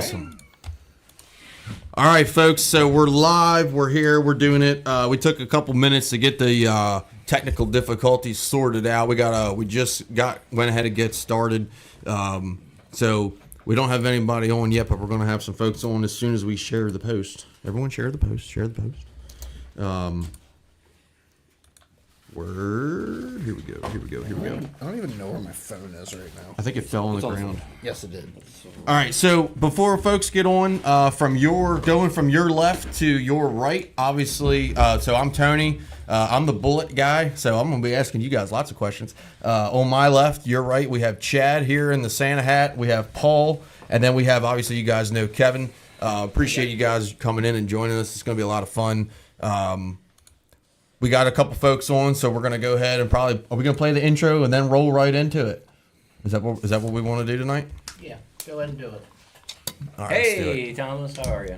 Awesome. All right, folks. So we're live. We're here. We're doing it. We took a couple minutes to get the technical difficulties sorted out. We went ahead and get started. So we don't have anybody on yet, but we're going to have some folks on as soon as we share the post. Everyone, share the post. Share the post. Here we go. I don't even know where my phone is right now. I think it fell on the ground. Yes, it did. All right, so before folks get on, going from your left to your right, obviously, so I'm Tony. I'm the bullet guy, so I'm going to be asking you guys lots of questions. On my left, your right, we have Chad here in the Santa hat. We have Paul, and then we have, obviously, you guys know Kevin. Appreciate you guys coming in and joining us. It's going to be a lot of fun. We got a couple folks on, so we're going to go ahead and are we going to play the intro and then roll right into it? Is that what we want to do tonight? Yeah, go ahead and do it. All right, Hey, Thomas, how are you?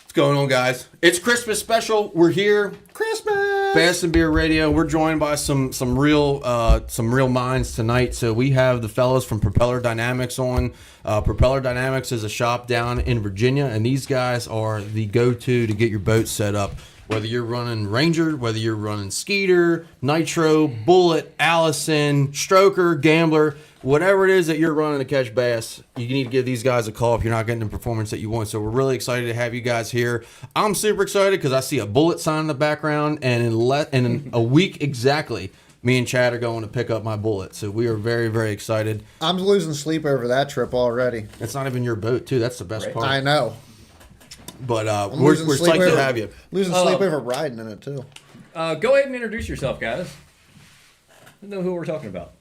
What's going on, guys? It's Christmas special. We're here. Christmas. Bass and Beer Radio. We're joined by some real minds tonight. So we have the fellows from Propeller Dynamics on. Propeller Dynamics is a shop down in Virginia, and these guys are the go-to to get your boat set up. Whether you're running Ranger, whether you're running Skeeter, Nitro, Bullet, Allison, Stroker, Gambler, whatever it is that you're running to catch bass, you need to give these guys a call if you're not getting the performance that you want. So we're really excited to have you guys here. I'm super excited because I see a Bullet sign in the background, and in a week exactly, me and Chad are going to pick up my Bullet. So we are very, very excited. I'm losing sleep over that trip already. It's not even your boat, too. That's the best part. I know. But we're psyched to have you. Losing sleep over riding in it, too. Go ahead and introduce yourself, guys. I know who we're talking about.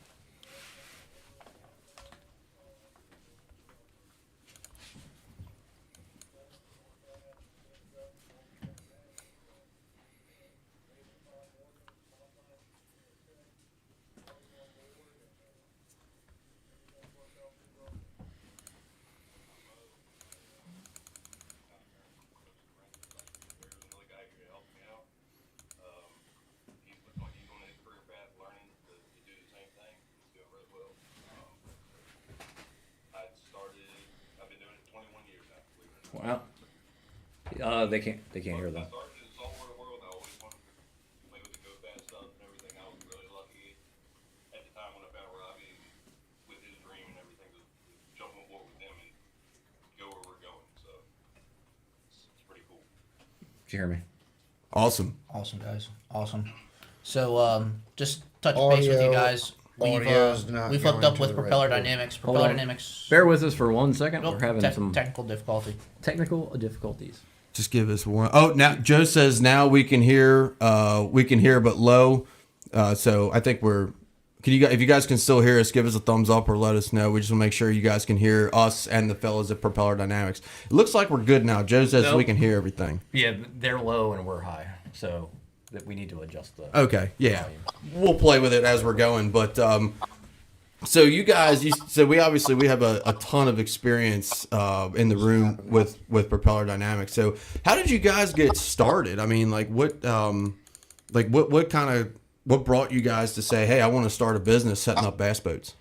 Wow. They can't hear them. I started in the saltwater world. I always wanted to play with the go fast stuff and everything. I was really lucky at the time when I found Robbie with his dream and everything to jump on board with him and go where we're going. So it's pretty cool. Did you hear me? Awesome, guys. Awesome. So, just touch base with you guys. We've hooked up with Propeller Dynamics. Propeller Dynamics. Bear with us for 1 second. We're having some technical difficulties. Just give us one. Oh, now Joe says now we can hear but low. So I think if you guys can still hear us, give us a thumbs up or let us know. We just want to make sure you guys can hear us and the fellas at Propeller Dynamics. It looks like we're good now. Joe says we can hear everything. Yeah, they're low and we're high, so that we need to adjust the Okay, yeah. volume. We'll play with it as we're going, but so you guys, we have a ton of experience in the room with Propeller Dynamics. So how did you guys get started? I mean, what brought you guys to say, hey, I want to start a business setting up bass boats?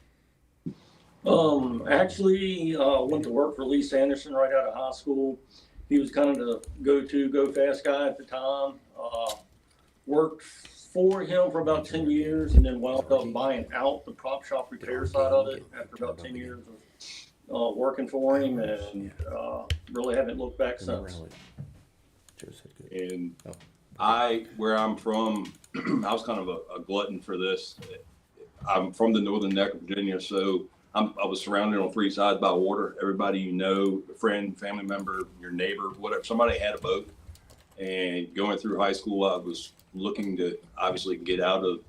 Actually, went to work for Lee Sanderson right out of high school. He was kind of the go fast guy at the time. Worked for him for about 10 years and then wound up buying out the prop shop repair side of it after about 10 years of working for him, and really haven't looked back since. And where I'm from, I was kind of a glutton for this. I'm from the northern neck of Virginia, so I was surrounded on three sides by water. Everybody you know, a friend, family member, your neighbor, whatever, somebody had a boat. And going through high school, I was looking to obviously get out of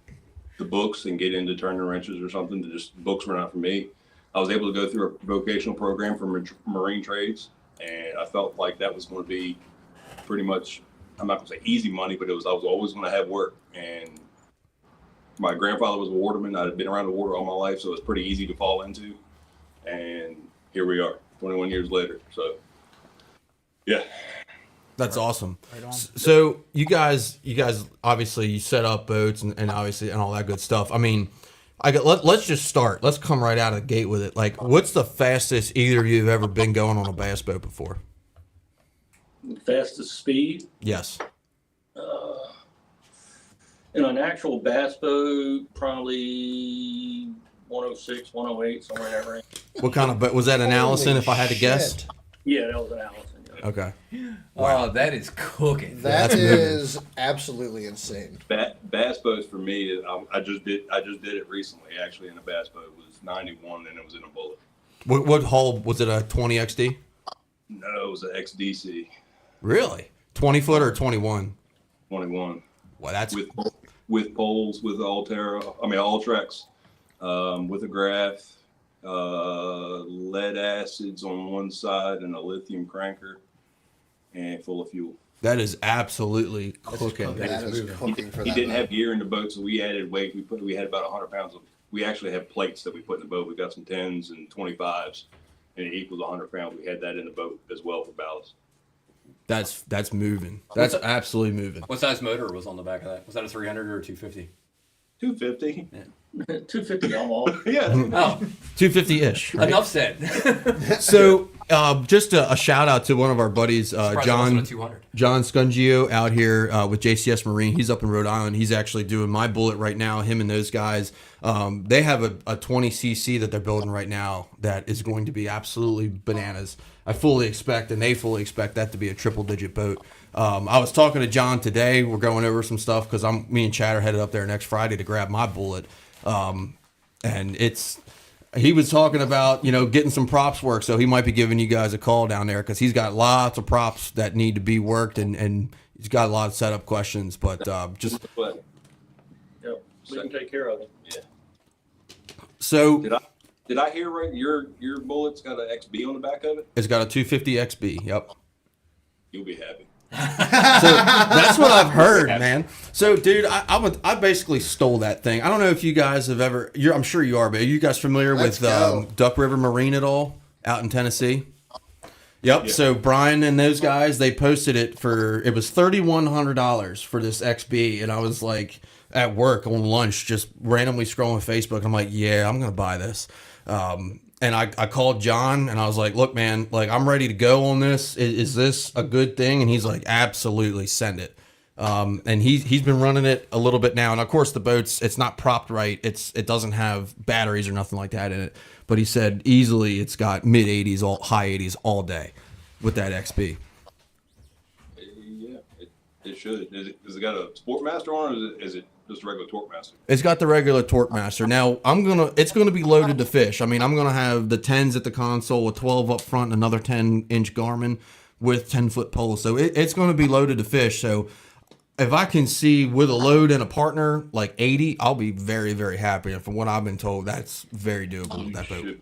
the books and get into turning wrenches or something. Books were not for me. I was able to go through a vocational program for marine trades, and I felt like that was going to be pretty much, I'm not going to say easy money, but I was always going to have work. And my grandfather was a waterman. I had been around the water all my life, so it's pretty easy to fall into. And here we are, 21 years later. So, yeah. That's awesome. Right, so you guys obviously you set up boats and obviously and all that good stuff. I mean, let's just start. Let's come right out of the gate with it. Like, what's the fastest either of you have ever been going on a bass boat before? Fastest speed? Yes. In an actual bass boat, probably 106, 108, somewhere in that range. What kind of boat was that? An Allison, if I had to guess? Yeah, that was an Allison. Yeah. Okay. Wow, that is cooking. That is absolutely insane. Bass boats for me, I just did it recently actually in a bass boat. It was 91 and it was in a Bullet. What hull was it? A 20 XD? No, it was an XDC. Really? 20 foot or 21? 21. Well, that's with poles, with Alltrex, with a graph, lead acids on one side and a lithium cranker, and full of fuel. That is absolutely cooking. That is cooking for that. He didn't have gear in the boat, so we added weight. We had about 100 pounds of. We actually have plates that we put in the boat. We got some 10s and 25s, and it equals 100 pounds. We had that in the boat as well for ballast. That's moving. That's absolutely moving. What size motor was on the back of that? Was that a 300 or a 250? 250. Yeah. 250 almost. Yeah. Oh, 250-ish. Right? enough said. So, just a shout out to one of our buddies, John 200. Scungio out here with JCS Marine. He's up in Rhode Island. He's actually doing my Bullet right now. Him and those guys, they have a 20cc that they're building right now that is going to be absolutely bananas. I fully expect, and they fully expect that to be a triple-digit boat. I was talking to John today. We're going over some stuff because me and Chad are headed up there next Friday to grab my Bullet, and he was talking about getting some props work, so he might be giving you guys a call down there because he's got lots of props that need to be worked, and he's got a lot of setup questions. But just Yep, we can take care of it. Yeah. So Did I hear right? Your Bullet's got an XB on the back of it. It's got a 250 XB. Yep. You'll be happy. So that's what I've heard, man. So, dude, I basically stole that thing. I don't know if you guys have ever. I'm sure you are, but are you guys familiar with Duck River Marine at all out in Tennessee? Yep. Yeah. So Brian and those guys, they posted it was $3,100 for this XB, and I was like at work on lunch, just randomly scrolling Facebook. I'm like, yeah, I'm gonna buy this. And I called John and I was like, look, man, like I'm ready to go on this. Is this a good thing? And he's like, absolutely, send it. And he's been running it a little bit now. And of course the it's not propped right. It doesn't have batteries or nothing like that in it. But he said easily it's got mid 80s, high 80s all day with that XB. Yeah, it should. Has it got a Sportmaster on it, or is it just a regular Torque-Master? It's got the regular Torque-Master. Now it's gonna be loaded to fish. I mean, I'm gonna have the 10s at the console, a 12 up front, another 10-inch Garmin with 10-foot poles. So it's gonna be loaded to fish. So if I can see with a load and a partner like 80, I'll be very, very happy. And from what I've been told, that's very doable with that boat.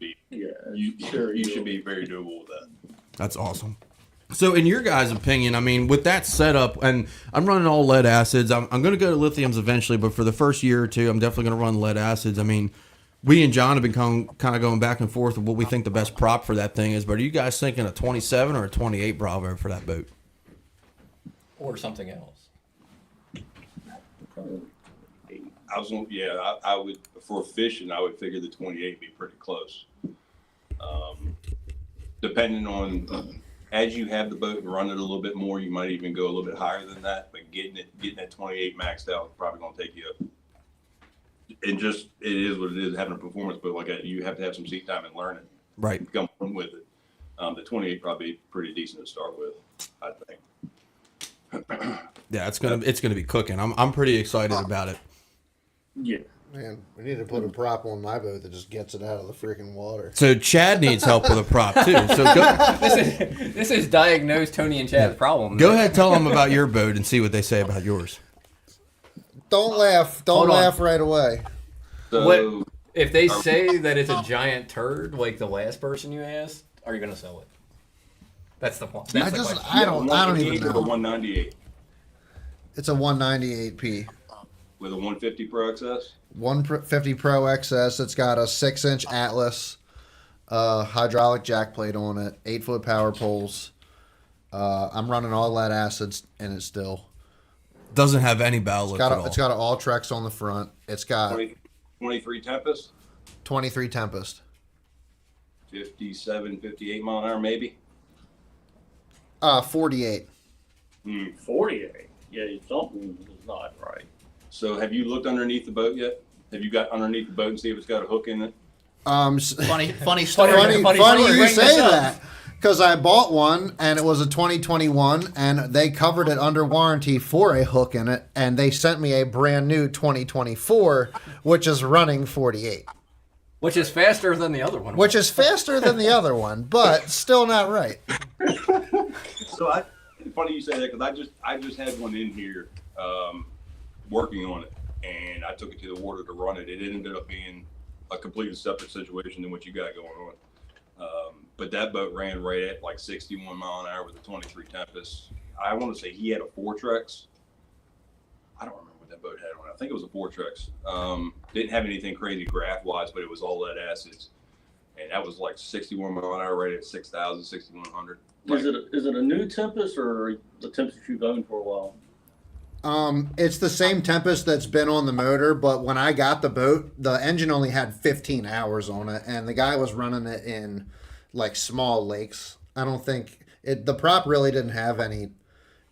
You should be very doable with that. That's awesome. So in your guys' opinion, I mean, with that setup, and I'm running all lead acids, I'm going to go to lithiums eventually, but for the first year or two, I'm definitely going to run lead acids. I mean, we and John have been kind of going back and forth with what we think the best prop for that thing is, but are you guys thinking a 27 or a 28 Bravo for that boat? Or something else. I would, for fishing, I would figure the 28 be pretty close. Depending on, as you have the boat and run it a little bit more, you might even go a little bit higher than that, but getting that 28 maxed out is probably going to take you up. And just, it is what it is, having a performance boat like that, you have to have some seat time and learn it. Right. Come with it. The 28 probably pretty decent to start with, I think. Yeah, it's gonna be cooking. I'm pretty excited about it. Yeah. Man, we need to put a prop on my boat that just gets it out of the freaking water. So Chad needs help with a prop too. So This is diagnosed Tony and Chad's problem. Go ahead, tell them about your boat and see what they say about yours. Don't laugh. Don't Hold on. laugh right away. So What- if they say that it's a giant turd, like the last person you asked, are you gonna sell it? That's the point. That's the question. I don't even Or know. 198 It's a 198p. with a 150 Pro XS. 150 Pro XS. It's got a 6-inch Atlas, hydraulic jack plate on it, 8-foot power poles. I'm running all lead acids in it still. Doesn't have any bow lift at all. It's got an all Trex on the front. It's got 23 Tempest, 23 Tempest. 57, 58 mile an hour maybe. 48. 48. Yeah, something is not right. So have you looked underneath the boat yet? Have you got underneath the boat and see if it's got a hook in it? Funny story. Funny story. you Bring say this up. that. Because I bought one, and it was a 2021, and they covered it under warranty for a hook in it, and they sent me a brand new 2024, which is running 48. Which is faster than the other one. Which is faster than the other one, but still not right. So funny you say that because I just had one in here working on it, and I took it to the water to run it. It ended up being a completely separate situation than what you got going on. But that boat ran right at like 61 mile an hour with a 23 Tempest. I want to say he had a Fortrex. I don't remember what that boat had on it. I think it was a Fortrex. Didn't have anything crazy graph wise, but it was all lead acids. And that was like 61 mile an hour right at 6,000, 6,100. Is it a new Tempest or the Tempest you've owned for a while? It's the same Tempest that's been on the motor, but when I got the boat, the engine only had 15 hours on it, and the guy was running it in like small lakes. I don't think the prop really didn't have any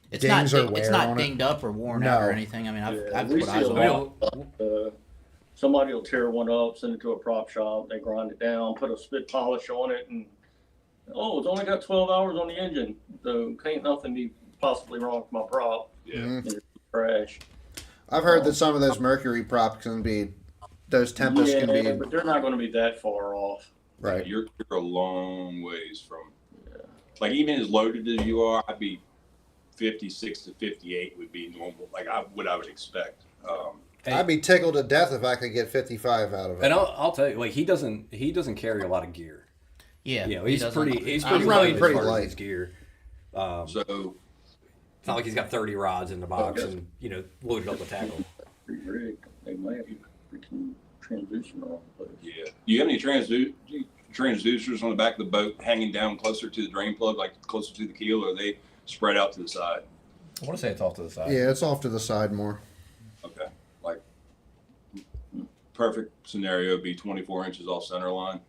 It's dings not, or wear it's not on it. dinged up or worn out or No. anything. I mean, Yeah, I've we put see eyes a on it. lot. Somebody will tear one up, send it to a prop shop, they grind it down, put a spit polish on it, and it's only got 12 hours on the engine, so can't nothing be possibly wrong with my prop. Yeah. It's trash. I've heard that some of those Mercury props can be, those Tempests Yeah, can be, but they're not going to be that far off. right. You're a long ways from, like even as loaded as you are, I'd be 56 to 58 would be normal, like what I would expect. I'd be tickled to death if I could get 55 out of it. And I'll tell you, like he doesn't carry a lot of gear. Yeah, You know, he he's doesn't. pretty running light as pretty far as light. his gear. So It's not like he's got 30 rods in the box and loaded up with tackle. Pretty rigged. They might have freaking transition on. But yeah, do you have any transducers on the back of the boat hanging down closer to the drain plug, like closer to the keel, or are they spread out to the side? I want to say it's off to the side. Yeah, it's off to the side more. Okay, like perfect scenario would be 24 inches off center line,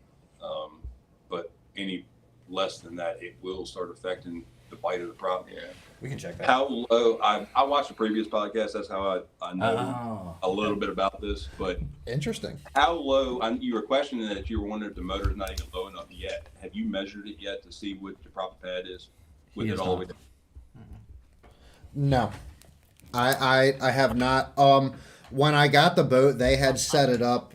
but any less than that, it will start affecting the bite of the prop. yeah. We can check that. How low? I watched the previous podcast. That's how I know Oh. a little bit about this. But Interesting. how low? You were questioning that you were wondering if the motor is not even low enough yet. Have you measured it yet to see what the proper pad is? With He it has all the way not. down? No, I have not. When I got the boat, they had set it up.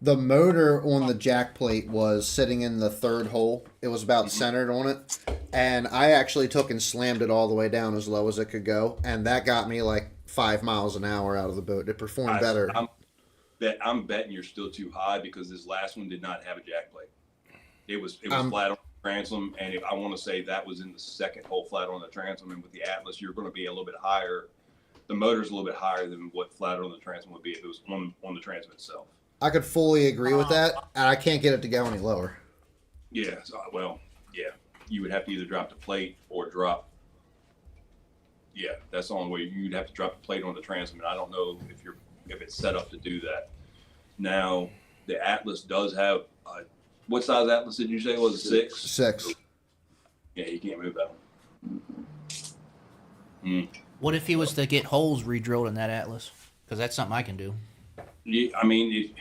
The motor on the jack plate was sitting in the third hole. It was about centered on it, and I actually took and slammed it all the way down as low as it could go, and that got me like 5 miles an hour out of the boat. It performed better. I'm betting you're still too high because this last one did not have a jack plate. It was flat on the transom, and I want to say that was in the second hole flat on the transom. And with the Atlas, you're going to be a little bit higher. The motor's a little bit higher than what flat on the transom would be if it was on the transom itself. I could fully agree with that, and I can't get it to go any lower. Yeah. So, yeah. You would have to either drop the plate or drop. Yeah, that's the only way. You'd have to drop the plate on the transom, and I don't know if it's set up to do that. Now, the Atlas does have. What size Atlas did you say was it? 6? 6. Yeah, you can't move that one. What if he was to get holes re-drilled in that Atlas? Because that's something I can do. Yeah, I mean,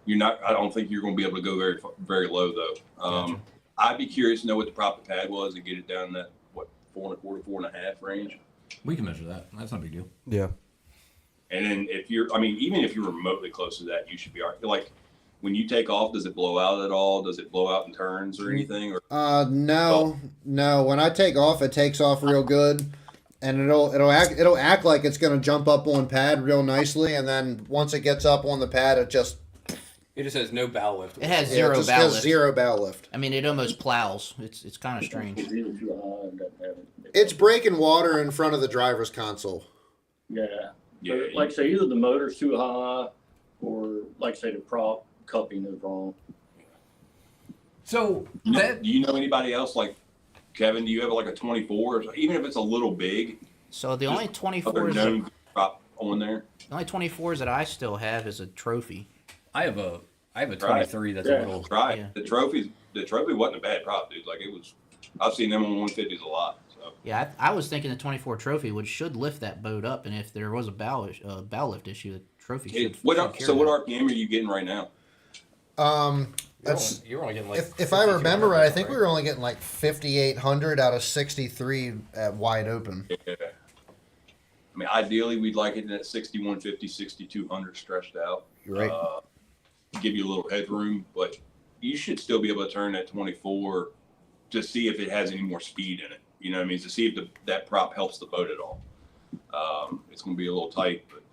you're not. I don't think you're going to be able to go very, very low though. Gotcha. I'd be curious to know what the proper pad was and get it down in that 4.25, 4.5 range. We can measure that. That's not a big deal. Yeah. And then even if you're remotely close to that, you should be all right. Like when you take off, does it blow out at all? Does it blow out in turns or anything? Or No. When I take off, it takes off real good. and it'll act like it's going to jump up on pad real nicely, and then once it gets up on the pad, it just has no bow lift. It has it zero just bow has lift. zero bow lift. I mean, it almost plows. It's kind of strange. It's either too high and doesn't have it. It's breaking water in front of the driver's console. Yeah. Yeah. But like I say, either the motor's too high or like I say, the prop cupping is wrong. So Do you know anybody else like Kevin? Do you have like a 24? Even if it's a little big, So the only other 24s, known prop on there. the only 24s that I still have is a trophy. I have a 23 that's a Yeah. little. Right. Yeah. The trophy wasn't a bad prop, dude. Like it was. I've seen them on 150s a lot. So Yeah, I was thinking the 24 trophy should lift that boat up, and if there was a bow lift issue, the trophy should. what carry that. RPM are you getting right now? That's You're only getting like. if I remember right, I think we were only getting like 5,800 out of 63 at wide open. Yeah. I mean, ideally, we'd like it at 6150, 6200 stretched out. You're right. Give you a little headroom, but you should still be able to turn that 24 to see if it has any more speed in it. You know what I mean? To see if that prop helps the boat at all. It's going to be a little tight, but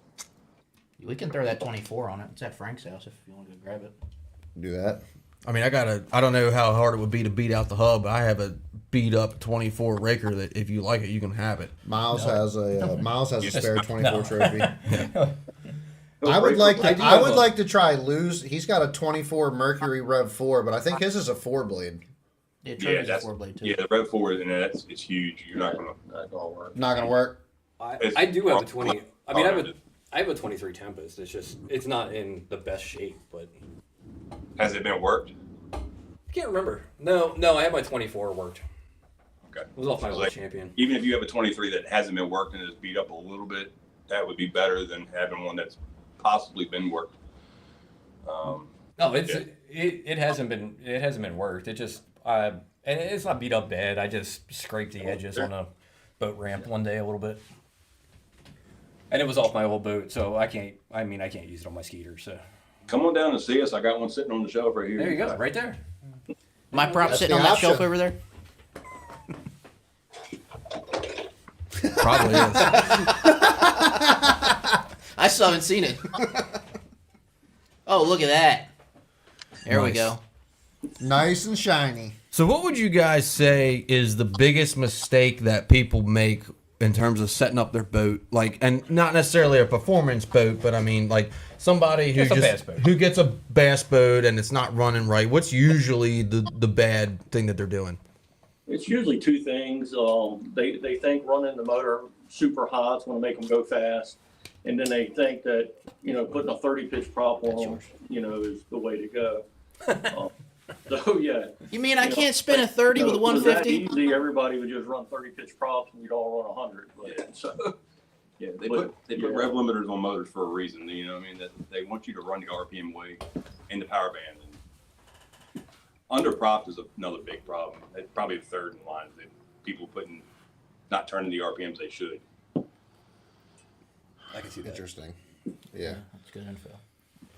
We can throw that 24 on it. It's at Frank's house if you want to go grab it. Do that. I mean, I don't know how hard it would be to beat out the hub, but I have a beat up 24 raker that if you like it, you can have it. Miles has a spare 24 No. trophy. I would like to try Lou's. He's got a 24 Mercury Rev 4, but I think his is a 4-blade. Yeah, yeah, trophy's a that's 4-blade too. yeah. The Rev 4 and it's huge. You're not going to. That's all work. Not gonna work. I do have a 20. I mean, I have a 23 Tempest. It's not in the best shape, but Has it been worked? I can't remember. No, I have my 24 worked. Okay. It was off my So, world like, champion. Even if you have a 23 that hasn't been worked and is beat up a little bit, that would be better than having one that's possibly been worked. No, it hasn't been worked. It just and it's not beat up bad. I just scraped the edges on a boat ramp one day a little bit, and it was off my old boat, so I can't use it on my skeeter. So Come on down and see us. I got one sitting on the shelf right here. there you go, right there. My prop That's sitting the on that option. shelf over there. Probably is. I still haven't seen it. Oh, look at that. There we Nice. go. Nice and shiny. So, what would you guys say is the biggest mistake that people make in terms of setting up their boat? Like, and not necessarily a performance boat, but I mean, like somebody who It's a bass boat. who gets a bass boat and it's not running right. What's usually the bad thing that they're doing? It's usually two things. They think running the motor super hot is going to make them go fast, and then they think that putting a 30-pitch prop on is the way to go. So yeah. You mean I can't spin a 30 with a So that 150? easy, everybody would just run 30-pitch props and you'd all run 100. But, Yeah. so Yeah, they But, put yeah. rev limiters on motors for a reason. You know what I mean? That they want you to run the RPM way in the power band. And under propped is another big problem. It's probably the third in line that people not turning the RPMs they should. I can see that. Interesting. Yeah. That's good info.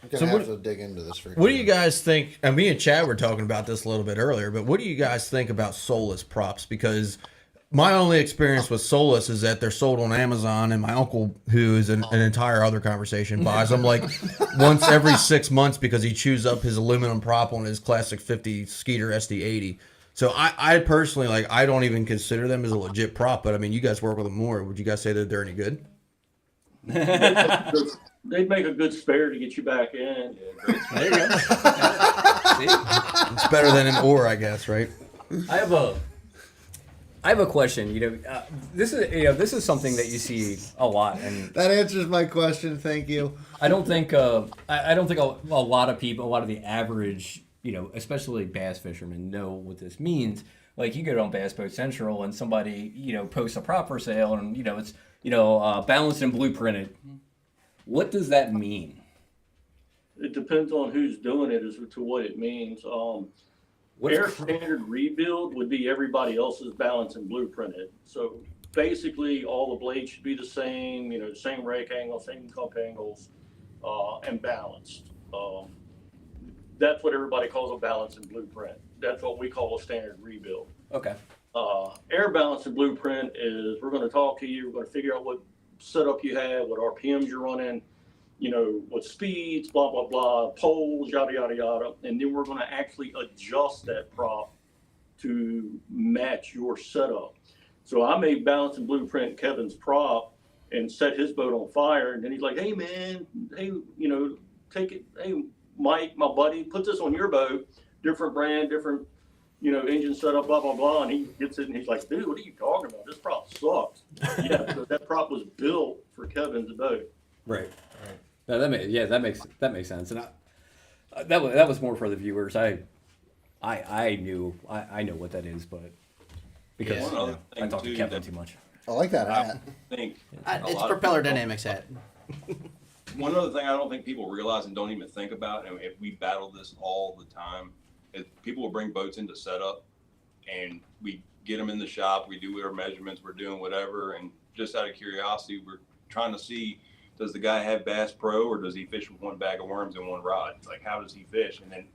I'm gonna So have to dig into this for What do you guys think? And me and Chad were talking about this a little bit earlier, but what do you guys think about Solus props? Because my only experience with Solus is that they're sold on Amazon, and my uncle, who is an entire other conversation, buys them like once every 6 months because he chews up his aluminum prop on his classic 50 Skeeter SD80. So I personally, like, I don't even consider them as a legit prop, but I mean, you guys work with them more. Would you guys say that they're any good? they'd make a good spare to get you back in. There you go. See? It's better than an oar, I guess, right? I have a question. This is something that you see a lot, and That answers my question. Thank you. I don't think a lot of people, a lot of the average, especially bass fishermen, know what this means. Like, you get on Bass Boat Central and somebody, posts a prop for sale, and it's balanced and blueprinted. What does that mean? It depends on who's doing it as to what it means. Air standard rebuild would be everybody else's balance and blueprinted. So basically, all the blades should be the same, same rake angle, same cup angles, and balanced. That's what everybody calls a balance and blueprint. That's what we call a standard rebuild. Okay. Air balance and blueprint is we're going to talk to you. We're going to figure out what setup you have, what RPMs you're running, what speeds, blah, blah, blah, poles, yada, yada, yada. And then we're going to actually adjust that prop to match your setup. So I made balance and blueprint Kevin's prop and set his boat on fire. And then he's like, hey, man, hey, take it. Hey, Mike, my buddy, put this on your boat, different brand, different engine setup, blah, blah, blah. And he gets it and he's like, dude, what are you talking about? This prop sucks. Yeah, so that prop was built for Kevin's boat. Right. No, that makes sense. And that was more for the viewers. I know what that is, but because One other thing I talk to too Kevin that too much. I like that hat. I think It's Propeller Dynamics hat. one other thing I don't think people realize and don't even think about, and if we battle this all the time, is people will bring boats into setup, and we get them in the shop, we do our measurements, we're doing whatever, and just out of curiosity, we're trying to see, does the guy have Bass Pro, or does he fish with one bag of worms and one rod? It's like, how does he fish? And then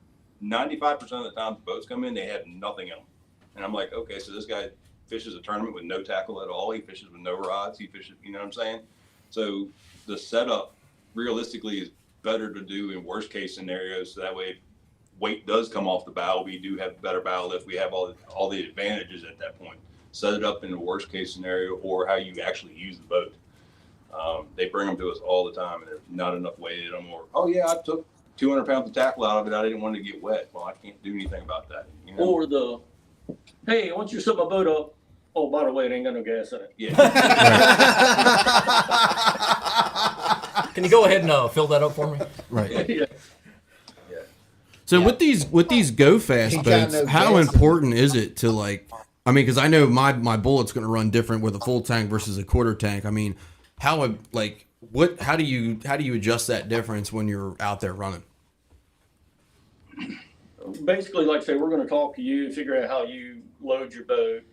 95% of the time the boats come in, they have nothing in them. And I'm like, okay, so this guy fishes a tournament with no tackle at all. He fishes with no rods. He fishes, you know what I'm saying? So the setup realistically is better to do in worst case scenarios. So that way, if weight does come off the bow, we do have better bow lift. We have all the advantages at that point. Set it up in the worst case scenario or how you actually use the boat. They bring them to us all the time, and there's not enough weight in them. Or, oh yeah, I took 200 pounds of tackle out of it. I didn't want it to get wet. Well, I can't do anything about that. Or hey, I want you to set my boat up. Oh, by the way, it ain't got no gas in it. Yeah. Can you go ahead and fill that up for me? Right. Yeah. So with these go fast He got boats, no how gas in important is it to because I know my bullet's going to run different with a full tank versus a quarter tank. I mean, how do you adjust that difference when you're out there running? Basically, like I say, we're going to talk to you, figure out how you load your boat,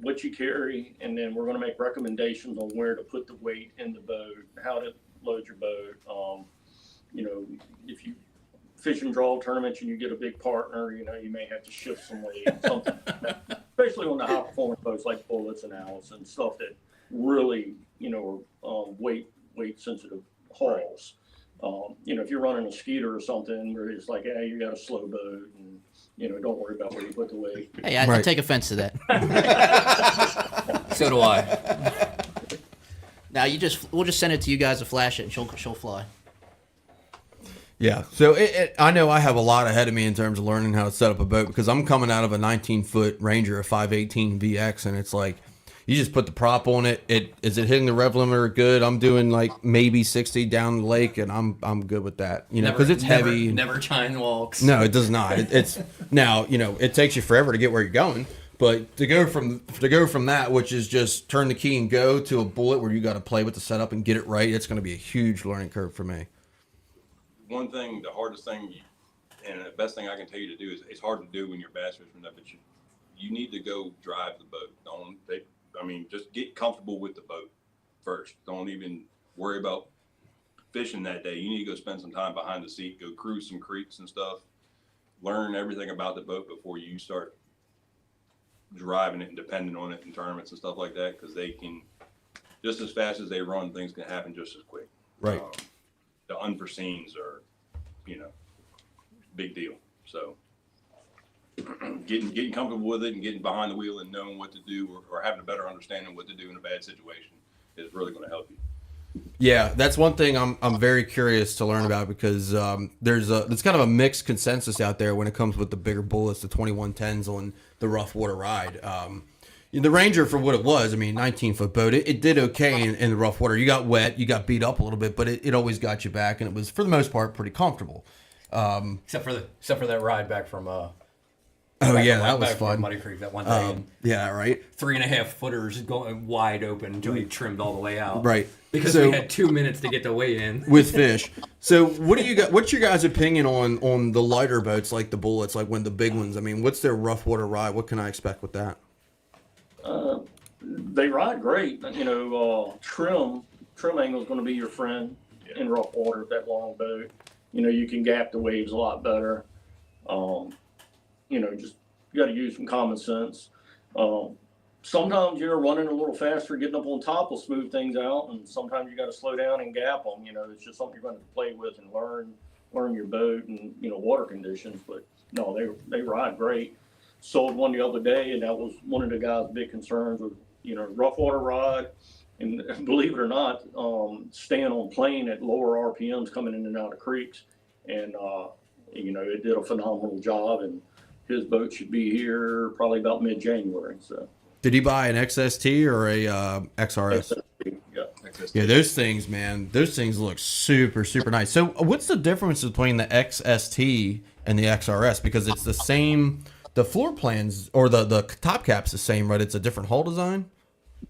what you carry, and then we're going to make recommendations on where to put the weight in the boat, how to load your boat. If you fish and draw tournaments and you get a big partner, you may have to shift some weight, something like that. Especially on the high performance boats like Bullets and Alice and stuff that really, are weight sensitive hulls. If you're running a skeeter or something where it's like, yeah, you got a slow boat and, don't worry about where you put the weight. Hey, I take offense to that. So do I. Now we'll just send it to you guys to flash it and she'll fly. Yeah. So I know I have a lot ahead of me in terms of learning how to set up a boat because I'm coming out of a 19-foot Ranger, a 518 VX, and it's like you just put the prop on it. Is it hitting the rev limiter good? I'm doing like maybe 60 down the lake, and I'm good with that. Because it's heavy. Never chine walks. No, it does not. It's now it takes you forever to get where you're going. But to go from that, which is just turn the key and go, to a bullet where you got to play with the setup and get it right, it's going to be a huge learning curve for me. One thing, the hardest thing, and the best thing I can tell you to do is it's hard to do when you're bass fishing, but you need to go drive the boat. Just get comfortable with the boat first. Don't even worry about fishing that day. You need to go spend some time behind the seat, go cruise some creeks and stuff, learn everything about the boat before you start driving it and depending on it in tournaments and stuff like that, because they can, just as fast as they run, things can happen just as quick. Right. The unforeseens are, big deal. So getting comfortable with it and getting behind the wheel and knowing what to do or having a better understanding of what to do in a bad situation is really going to help you. Yeah, that's one thing I'm very curious to learn about because there's kind of a mixed consensus out there when it comes with the bigger bullets, the 2110s on the rough water ride. The Ranger, for what it was, 19-foot boat, it did okay in the rough water. You got wet, you got beat up a little bit, but it always got you back, and it was, for the most part, pretty comfortable. Except for that ride back from that was fun. Muddy Creek that one day. Yeah, right. 3.5 footers going wide open until he trimmed all the way out. Right. Because we had 2 minutes to get the weight in with fish. So what's your guys' opinion on the lighter boats like the Bullets, like when the big ones? What's their rough water ride? What can I expect with that? They ride great. Trim angle is going to be your friend in rough water with that long boat. You can gap the waves a lot better. Just you got to use some common sense. Sometimes you're running a little faster, getting up on top will smooth things out, and sometimes you got to slow down and gap them. It's just something you're going to play with and learn your boat and water conditions. But no, they ride great. Sold one the other day, and that was one of the guys' big concerns with rough water ride, and believe it or not, staying on plane at lower RPMs coming in and out of creeks, and it did a phenomenal job. And his boat should be here probably about mid-January. So. Did he buy an XST or a XRS? Yeah. Yeah, those things, man. Those things look super, super nice. So, what's the difference between the XST and the XRS? Because it's the same. The floor plans or the top cap's the same, right? It's a different hull design.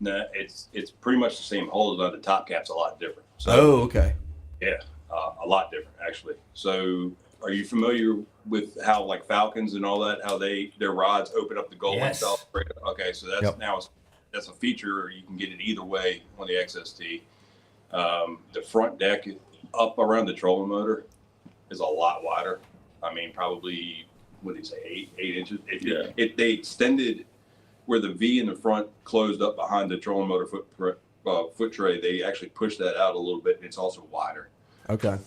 No, it's pretty much the same hull design. The top cap's a lot different. So, Oh, okay. Yeah, a lot different actually. So, are you familiar with how like Falcons and all that, how their rods open up the gull Yes. itself? Okay, so that's Yep. that's a feature. You can get it either way on the XST. The front deck up around the trolling motor is a lot wider. I mean, probably what did he say, 8 inches? If they extended where the V in the front closed up behind the trolling motor foot tray, they actually pushed that out a little bit, and it's also wider. Okay.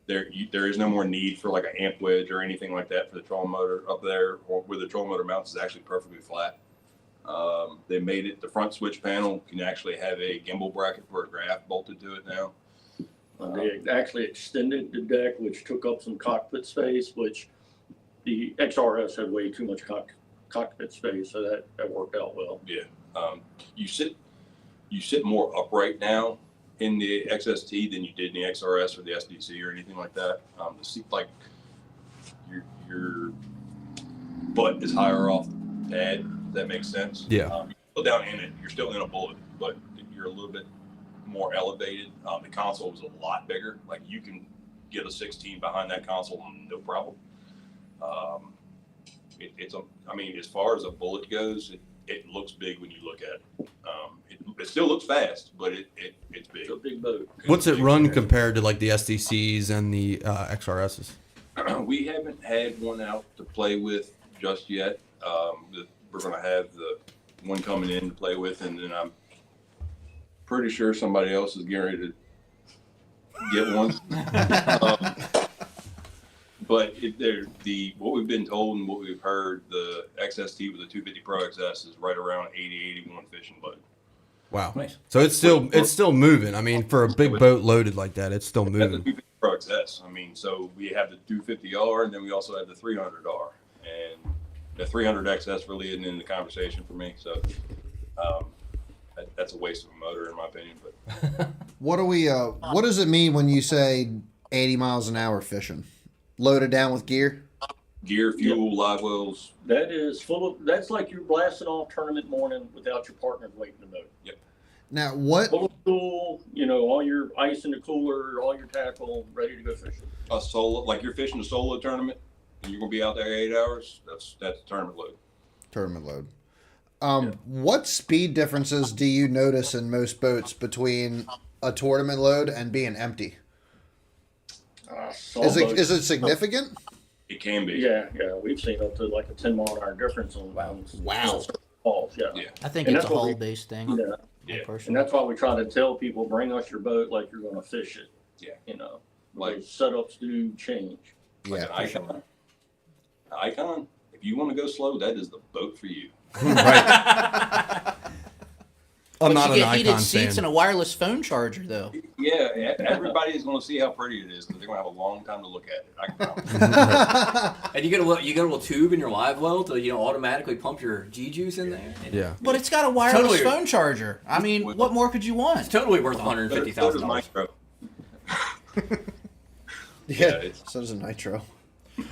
There is no more need for like an amp wedge or anything like that for the trolling motor up there, or where the trolling motor mounts is actually perfectly flat. They made it, the front switch panel can actually have a gimbal bracket for a graph bolted to it now. They actually extended the deck, which took up some cockpit space, which the XRS had way too much cockpit space, so that worked out well. Yeah. You sit more upright now in the XST than you did in the XRS or the SDC or anything like that. The seat, like your butt is higher off the pad. If that makes sense. Yeah. You're still down in it. You're still in a bullet, but you're a little bit more elevated. The console was a lot bigger. Like you can get a 16 behind that console, no problem. I mean, as far as a bullet goes, it looks big when you look at it. It still looks fast, but it's big. It's a big boat. What's it run compared to like the SDCs and the XRSs? We haven't had one out to play with just yet. We're going to have the one coming in to play with, and then I'm pretty sure somebody else is getting ready to get one. But what we've been told and what we've heard, the XST with the 250 Pro XS is right around 80, 81 fishing boat. Wow. Nice. So it's still moving. I mean, for a big boat loaded like that, it's still That's the moving. 250 Pro XS. I mean, so we have the 250R, and then we also have the 300R, and the 300 XS really isn't in the conversation for me. So that's a waste of a motor, in my opinion. But What does it mean when you say 80 miles an hour fishing? Loaded down with gear? gear, fuel, live wells. That is that's like you're blasting off tournament morning without your partner waiting in the boat. Yep. Now, what? Full of fuel, all your ice in the cooler, all your tackle, ready to go fishing. A solo, like you're fishing a solo tournament, and you're gonna be out there 8 hours. That's tournament load. Tournament load. What speed differences do you notice in most boats between a tournament load and being empty? Is it significant? It can be. Yeah. We've seen up to like a 10-mile-an-hour difference on Wow. falls. Yeah. I think And it's a that's what hull-based thing. Yeah. And Personally. that's why we try to tell people, bring us your boat like you're going to fish it. Yeah. Like Like- setups do change. Like an Icon. Icon. If you want to go slow, that is the boat for you. Right. I'm But not you an get heated Icon seats fan. and a wireless phone charger, though. Yeah, everybody is going to see how pretty it is because they're going to have a long time to look at it. I can promise. And you get a little tube in your live well to automatically pump your G juice in there. Yeah. But it's got a wireless Totally. phone charger. I mean, what more could you It's want? totally worth So $150,000. does Micro. Yeah, it's- so does a nitro.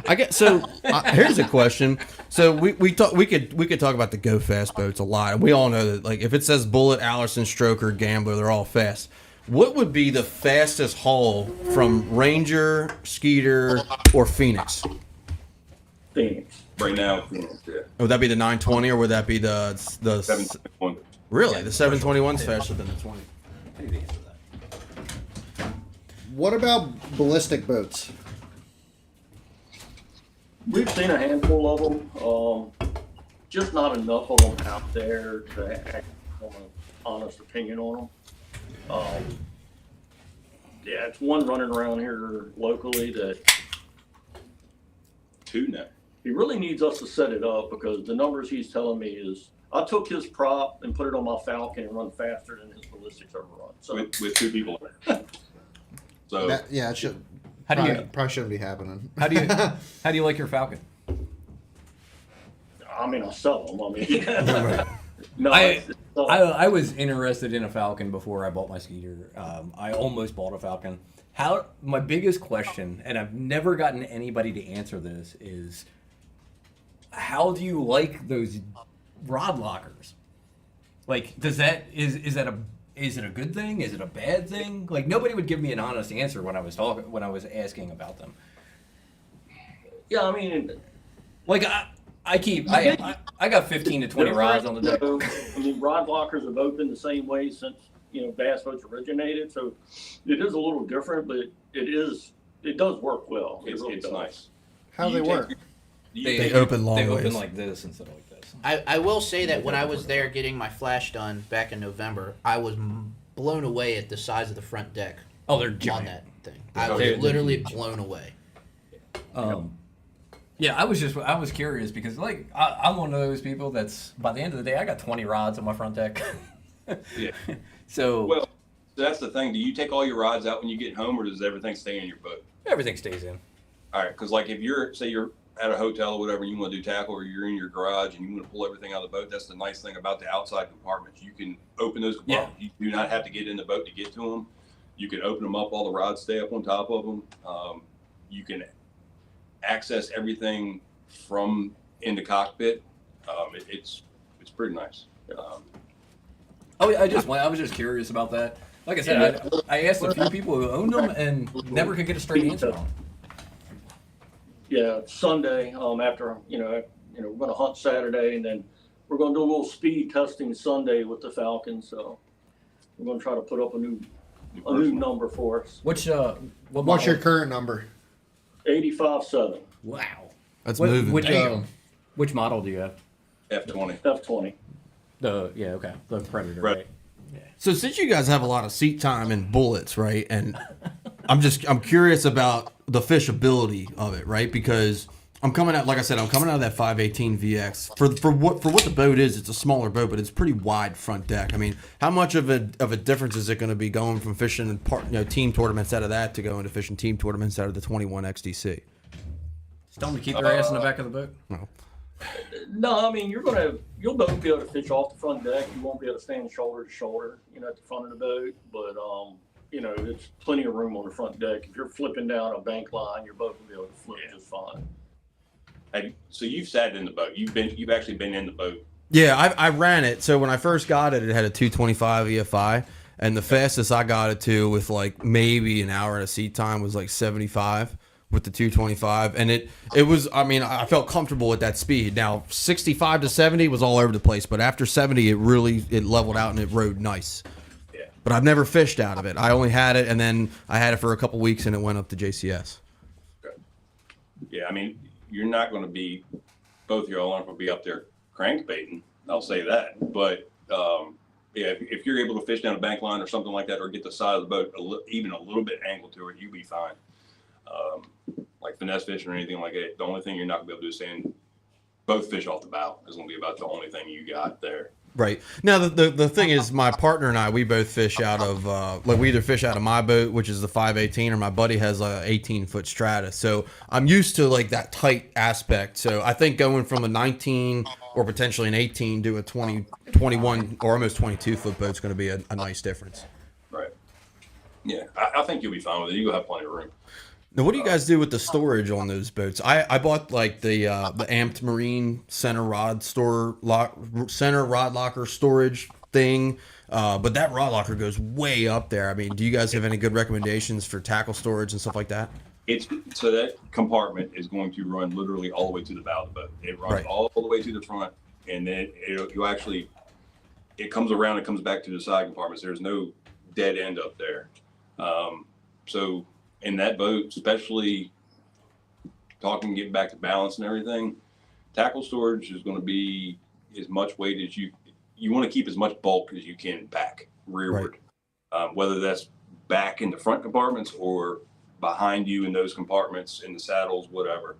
I get so. Here's a question. So we could talk about the go fast boats a lot, and we all know that like if it says Bullet, Allerson, Stroker, Gambler, they're all fast. What would be the fastest haul from Ranger, Skeeter, or Phoenix? Phoenix. Right now, yeah. Would that be the 920 or would that be the 721. really the 721's faster than the 20? I need to answer that. What about ballistic boats? We've seen a handful of them. just not enough of them out there to act on an honest opinion on them. Yeah, it's one running around here locally that Two now. he really needs us to set it up, because the numbers he's telling me is, I took his prop and put it on my Falcon and run faster than his ballistics ever run. So With two people in it. So Yeah, it should. How do you Probably shouldn't be happening. how do you like your Falcon? I mean, I'll sell them. I mean, no, I was interested in a Falcon before I bought my Skeeter. I almost bought a Falcon. My biggest question, and I've never gotten anybody to answer this, is how do you like those rod lockers? Like, is it a good thing? Is it a bad thing? Like, nobody would give me an honest answer when I was asking about them. yeah, I mean, Like I got 15 to 20 rods on the deck. I mean, rod lockers have both been the same way since, bass boats originated. So it is a little different, but it does work well. it's does. nice. How they work? They open long They ways. open like this instead of like this. I will say that when I was there getting my flash done back in November, I was blown away at the size of the front deck Oh, they're on giant. that thing. I They're was literally blown away. Yeah, I was curious because like I'm one of those people that's by the end of the day I got 20 rods on my front deck. Yeah. So Well, that's the thing. Do you take all your rods out when you get home, or does everything stay in your boat? everything stays in. All right, because like if you're at a hotel or whatever, and you want to do tackle, or you're in your garage and you want to pull everything out of the boat, that's the nice thing about the outside compartments. You can open those compartments. You do not have to get in the boat to get to them. You can open them up. All the rods stay up on top of them. You can access everything from in the cockpit. It's pretty nice. I was just curious about that. Like I said, I asked a few people who owned them and never could get a straight answer on them. Yeah, Sunday, after, we're going to hunt Saturday, and then we're going to do a little speed testing Sunday with the Falcon. So we're going to try to put up a new number for us. What's What's your current number? 85.7 Wow. That's moving. Which model do you have? F20. F20. The Predator, Right. right? So since you guys have a lot of seat time and bullets, right? And I'm curious about the fishability of it, right? Because I'm coming out of that 518 VX. For what the boat is, it's a smaller boat, but it's pretty wide front deck. I mean, how much of a difference is it going to be going from fishing team tournaments out of that to going to fishing team tournaments out of the 21 XDC? Tell them to keep their ass in the back of the boat. No. No, I mean, you'll both be able to fish off the front deck. You won't be able to stand shoulder to shoulder, at the front of the boat. But, it's plenty of room on the front deck. If you're flipping down a bank line, your boat will be able to flip just fine. So you've sat in the boat. You've actually been in the boat. Yeah, I ran it. So when I first got it, it had a 225 EFI, and the fastest I got it to with like maybe an hour of seat time was like 75 with the 225, and it was. I mean, I felt comfortable at that speed. Now 65 to 70 was all over the place, but after 70, it leveled out and it rode nice. Yeah. But I've never fished out of it. I only had it, and then I had it for a couple weeks, and it went up to JCS. Okay. Yeah, I mean, you're not going to be, both of y'all aren't going to be up there crankbaiting. I'll say that. But if you're able to fish down a bank line or something like that, or get the side of the boat even a little bit angled to it, you'll be fine. Like finesse fishing or anything like that, the only thing you're not going to be able to do is stand both fish off the bow. Is going to be about the only thing you got there. Right. Now, the thing is, my partner and I, we both fish out of, we either fish out of my boat, which is the 518, or my buddy has a 18-foot Strata. So I'm used to, like, that tight aspect. So I think going from a 19 or potentially an 18 to a 20, 21, or almost 22-foot boat is going to be a nice difference. Right. Yeah, I think you'll be fine with it. You'll have plenty of room. Now, what do you guys do with the storage on those boats? I bought like the Amped Marine center rod locker storage thing, but that rod locker goes way up there. I mean, do you guys have any good recommendations for tackle storage and stuff like that? So that compartment is going to run literally all the way to the bow of the boat. It runs all the way to the front, and then it comes around and comes back to the side compartments. There's no dead end up there. So in that boat, especially getting back to balance and everything, tackle storage is going to be as much weight as you want to keep as much bulk as you can back rearward, whether that's back in the front compartments or behind you in those compartments in the saddles, whatever.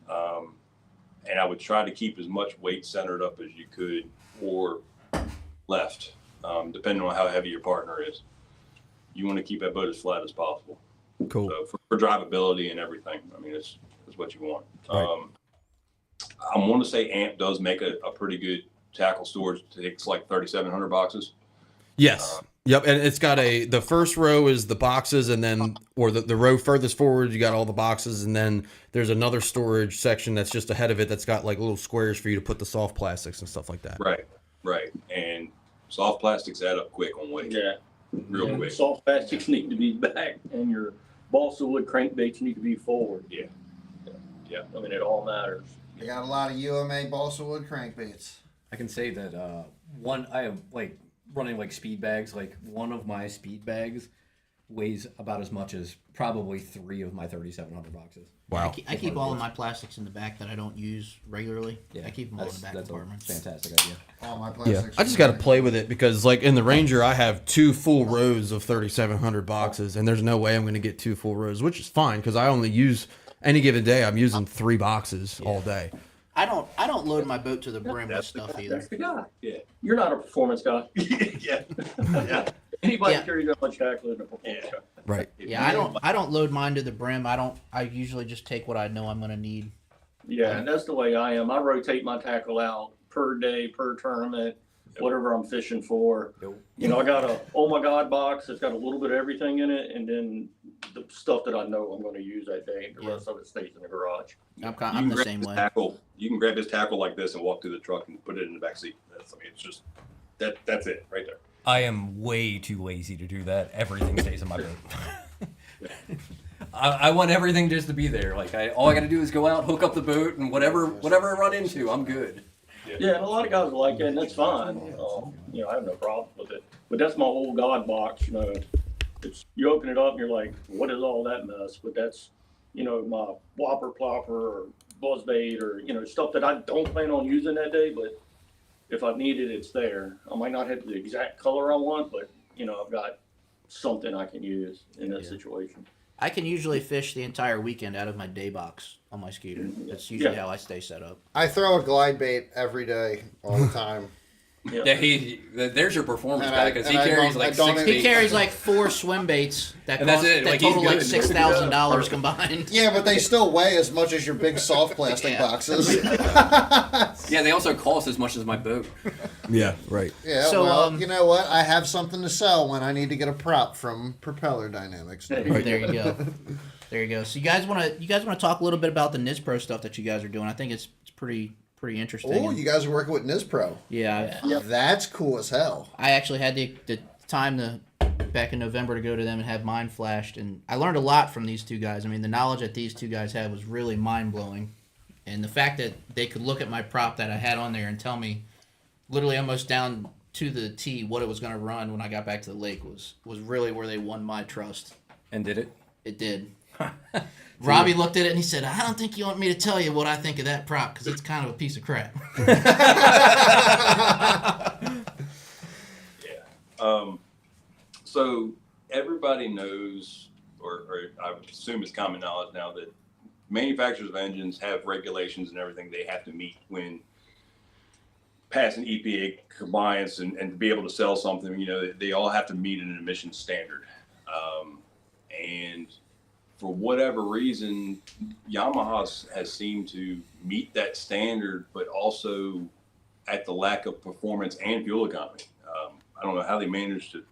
And I would try to keep as much weight centered up as you could or left, depending on how heavy your partner is. You want to keep that boat as flat as possible. Cool. So for drivability and everything, I mean, it's what you want. Right. I want to say AMP does make a pretty good tackle storage. It takes like 3,700 boxes. Yes. Yep. And it's got the first row is the boxes, and then, or the row furthest forward, you got all the boxes. And then there's another storage section that's just ahead of it that's got like little squares for you to put the soft plastics and stuff like that. Right. And soft plastics add up quick on weight. Yeah. Real quick. Soft plastics need to be back, and your balsa wood crankbaits need to be forward. Yeah. I mean, it all matters. I got a lot of UMA balsa wood crankbaits. I can say that I have like running like speed bags. Like one of my speed bags weighs about as much as probably 3 of my 3,700 boxes. Wow. I keep all of my plastics in the back that I don't use regularly. Yeah, I keep them all in the back that's compartments. a fantastic idea. All my Yeah, plastics. I just got to play with it because, like, in the Ranger, I have 2 full rows of 3,700 boxes, and there's no way I'm going to get 2 full rows, which is fine because I only use any given day. I'm using 3 boxes all day. I don't load my boat to the brim with stuff either. That's the guy. Yeah. You're not a performance guy. Yeah. Anybody Yeah. carries that much tackle in a performance guy. Right. Yeah, I don't load mine to the brim. I usually just take what I know I'm going to need. Yeah, and that's the way I am. I rotate my tackle out per day, per tournament, whatever I'm fishing for. You know, I got a oh my god box that's got a little bit of everything in it, and then the stuff that I know I'm going to use that day. The rest of it stays in the garage. I'm the same way. You can grab his tackle like this and walk through the truck and put it in the back seat. It's just that's it right there. I am way too lazy to do that. Everything stays in my boat. I want everything just to be there. Like all I got to do is go out, hook up the boat, and whatever I run into, I'm good. Yeah, and a lot of guys are like that, and that's fine. You know, I have no problem with it. But that's my old God box. You know, you open it up and you're like, what is all that mess? But that's, you know, my whopper plopper or buzzbait or, you know, stuff that I don't plan on using that day, but if I need it, it's there. I might not have the exact color I want, but, you know, I've got something I can use in that situation. I can usually fish the entire weekend out of my day box on my scooter. That's usually how I stay set up. I throw a glide bait every day, all the time. Yeah, there's your performance And guy because he I carries don't- like I don't 6 even- He carries like 4 swim baits that And that's cost, it, that like, he's total like good. $6,000 combined. Yeah, but they still weigh as much as your big soft plastic Yeah. boxes. Yeah, they also cost as much as my boat. Yeah, right. Yeah, So, well, you know what? I have something to sell when I need to get a prop from Propeller Dynamics. There you go. There you go. So you guys want to talk a little bit about the NISPro stuff that you guys are doing? I think it's pretty interesting. Oh, you guys are working with NISPro. Yeah. That's cool as hell. I actually had the time back in November to go to them and have mine flashed, and I learned a lot from these 2 guys. I mean, the knowledge that these 2 guys had was really mind blowing, and the fact that they could look at my prop that I had on there and tell me, literally almost down to the T, what it was going to run when I got back to the lake was really where they won my trust. And did it? It did. Robbie looked at it and he said, "I don't think you want me to tell you what I think of that prop because it's kind of a piece of crap." So everybody knows, or I would assume it's common knowledge now, that manufacturers of engines have regulations and everything they have to meet when passing EPA compliance and to be able to sell something. You know, they all have to meet an emissions standard. And for whatever reason, Yamaha has seemed to meet that standard, but also at the lack of performance and fuel economy. I don't know how they managed to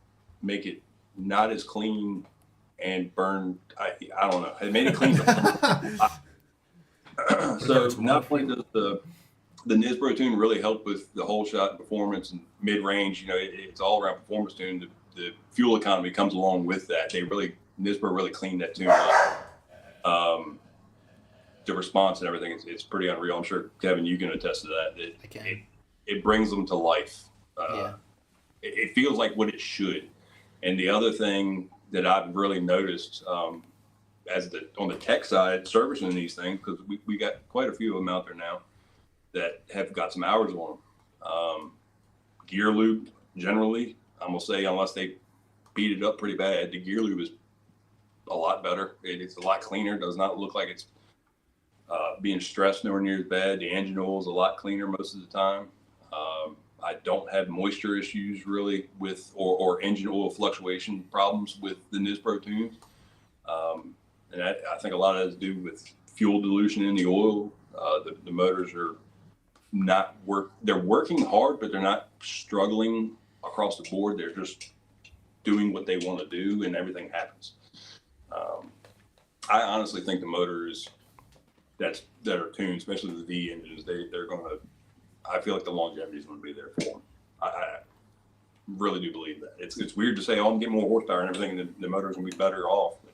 make it not as clean and burn. I don't know. They made it clean. So not only does the NISPro tune really help with the whole shot performance and mid range, you know, it's all around performance tune. The fuel economy comes along with that. NISPro really cleaned that tune up. The response and everything, it's pretty unreal. I'm sure, Kevin, you can attest to that. It brings them to life. It feels like what it should. And the other thing that I've really noticed on the tech side, servicing these things, because we got quite a few of them out there now that have got some hours on them. Gear loop, generally, I'm going to say, unless they beat it up pretty bad, the gear loop is a lot better. It's a lot cleaner. Does not look like it's being stressed nowhere near as bad. The engine oil is a lot cleaner most of the time. I don't have moisture issues really with, or engine oil fluctuation problems with the Nispro tunes. And I think a lot of that has to do with fuel dilution in the oil. The motors are they're working hard, but they're not struggling across the board. They're just doing what they want to do, and everything happens. I honestly think the motors that are tuned, especially the V engines, they're going to. I feel like the longevity is going to be there for them. I really do believe that. It's weird to say, oh, I'm getting more horsepower and everything, and the motor's going to be better off. But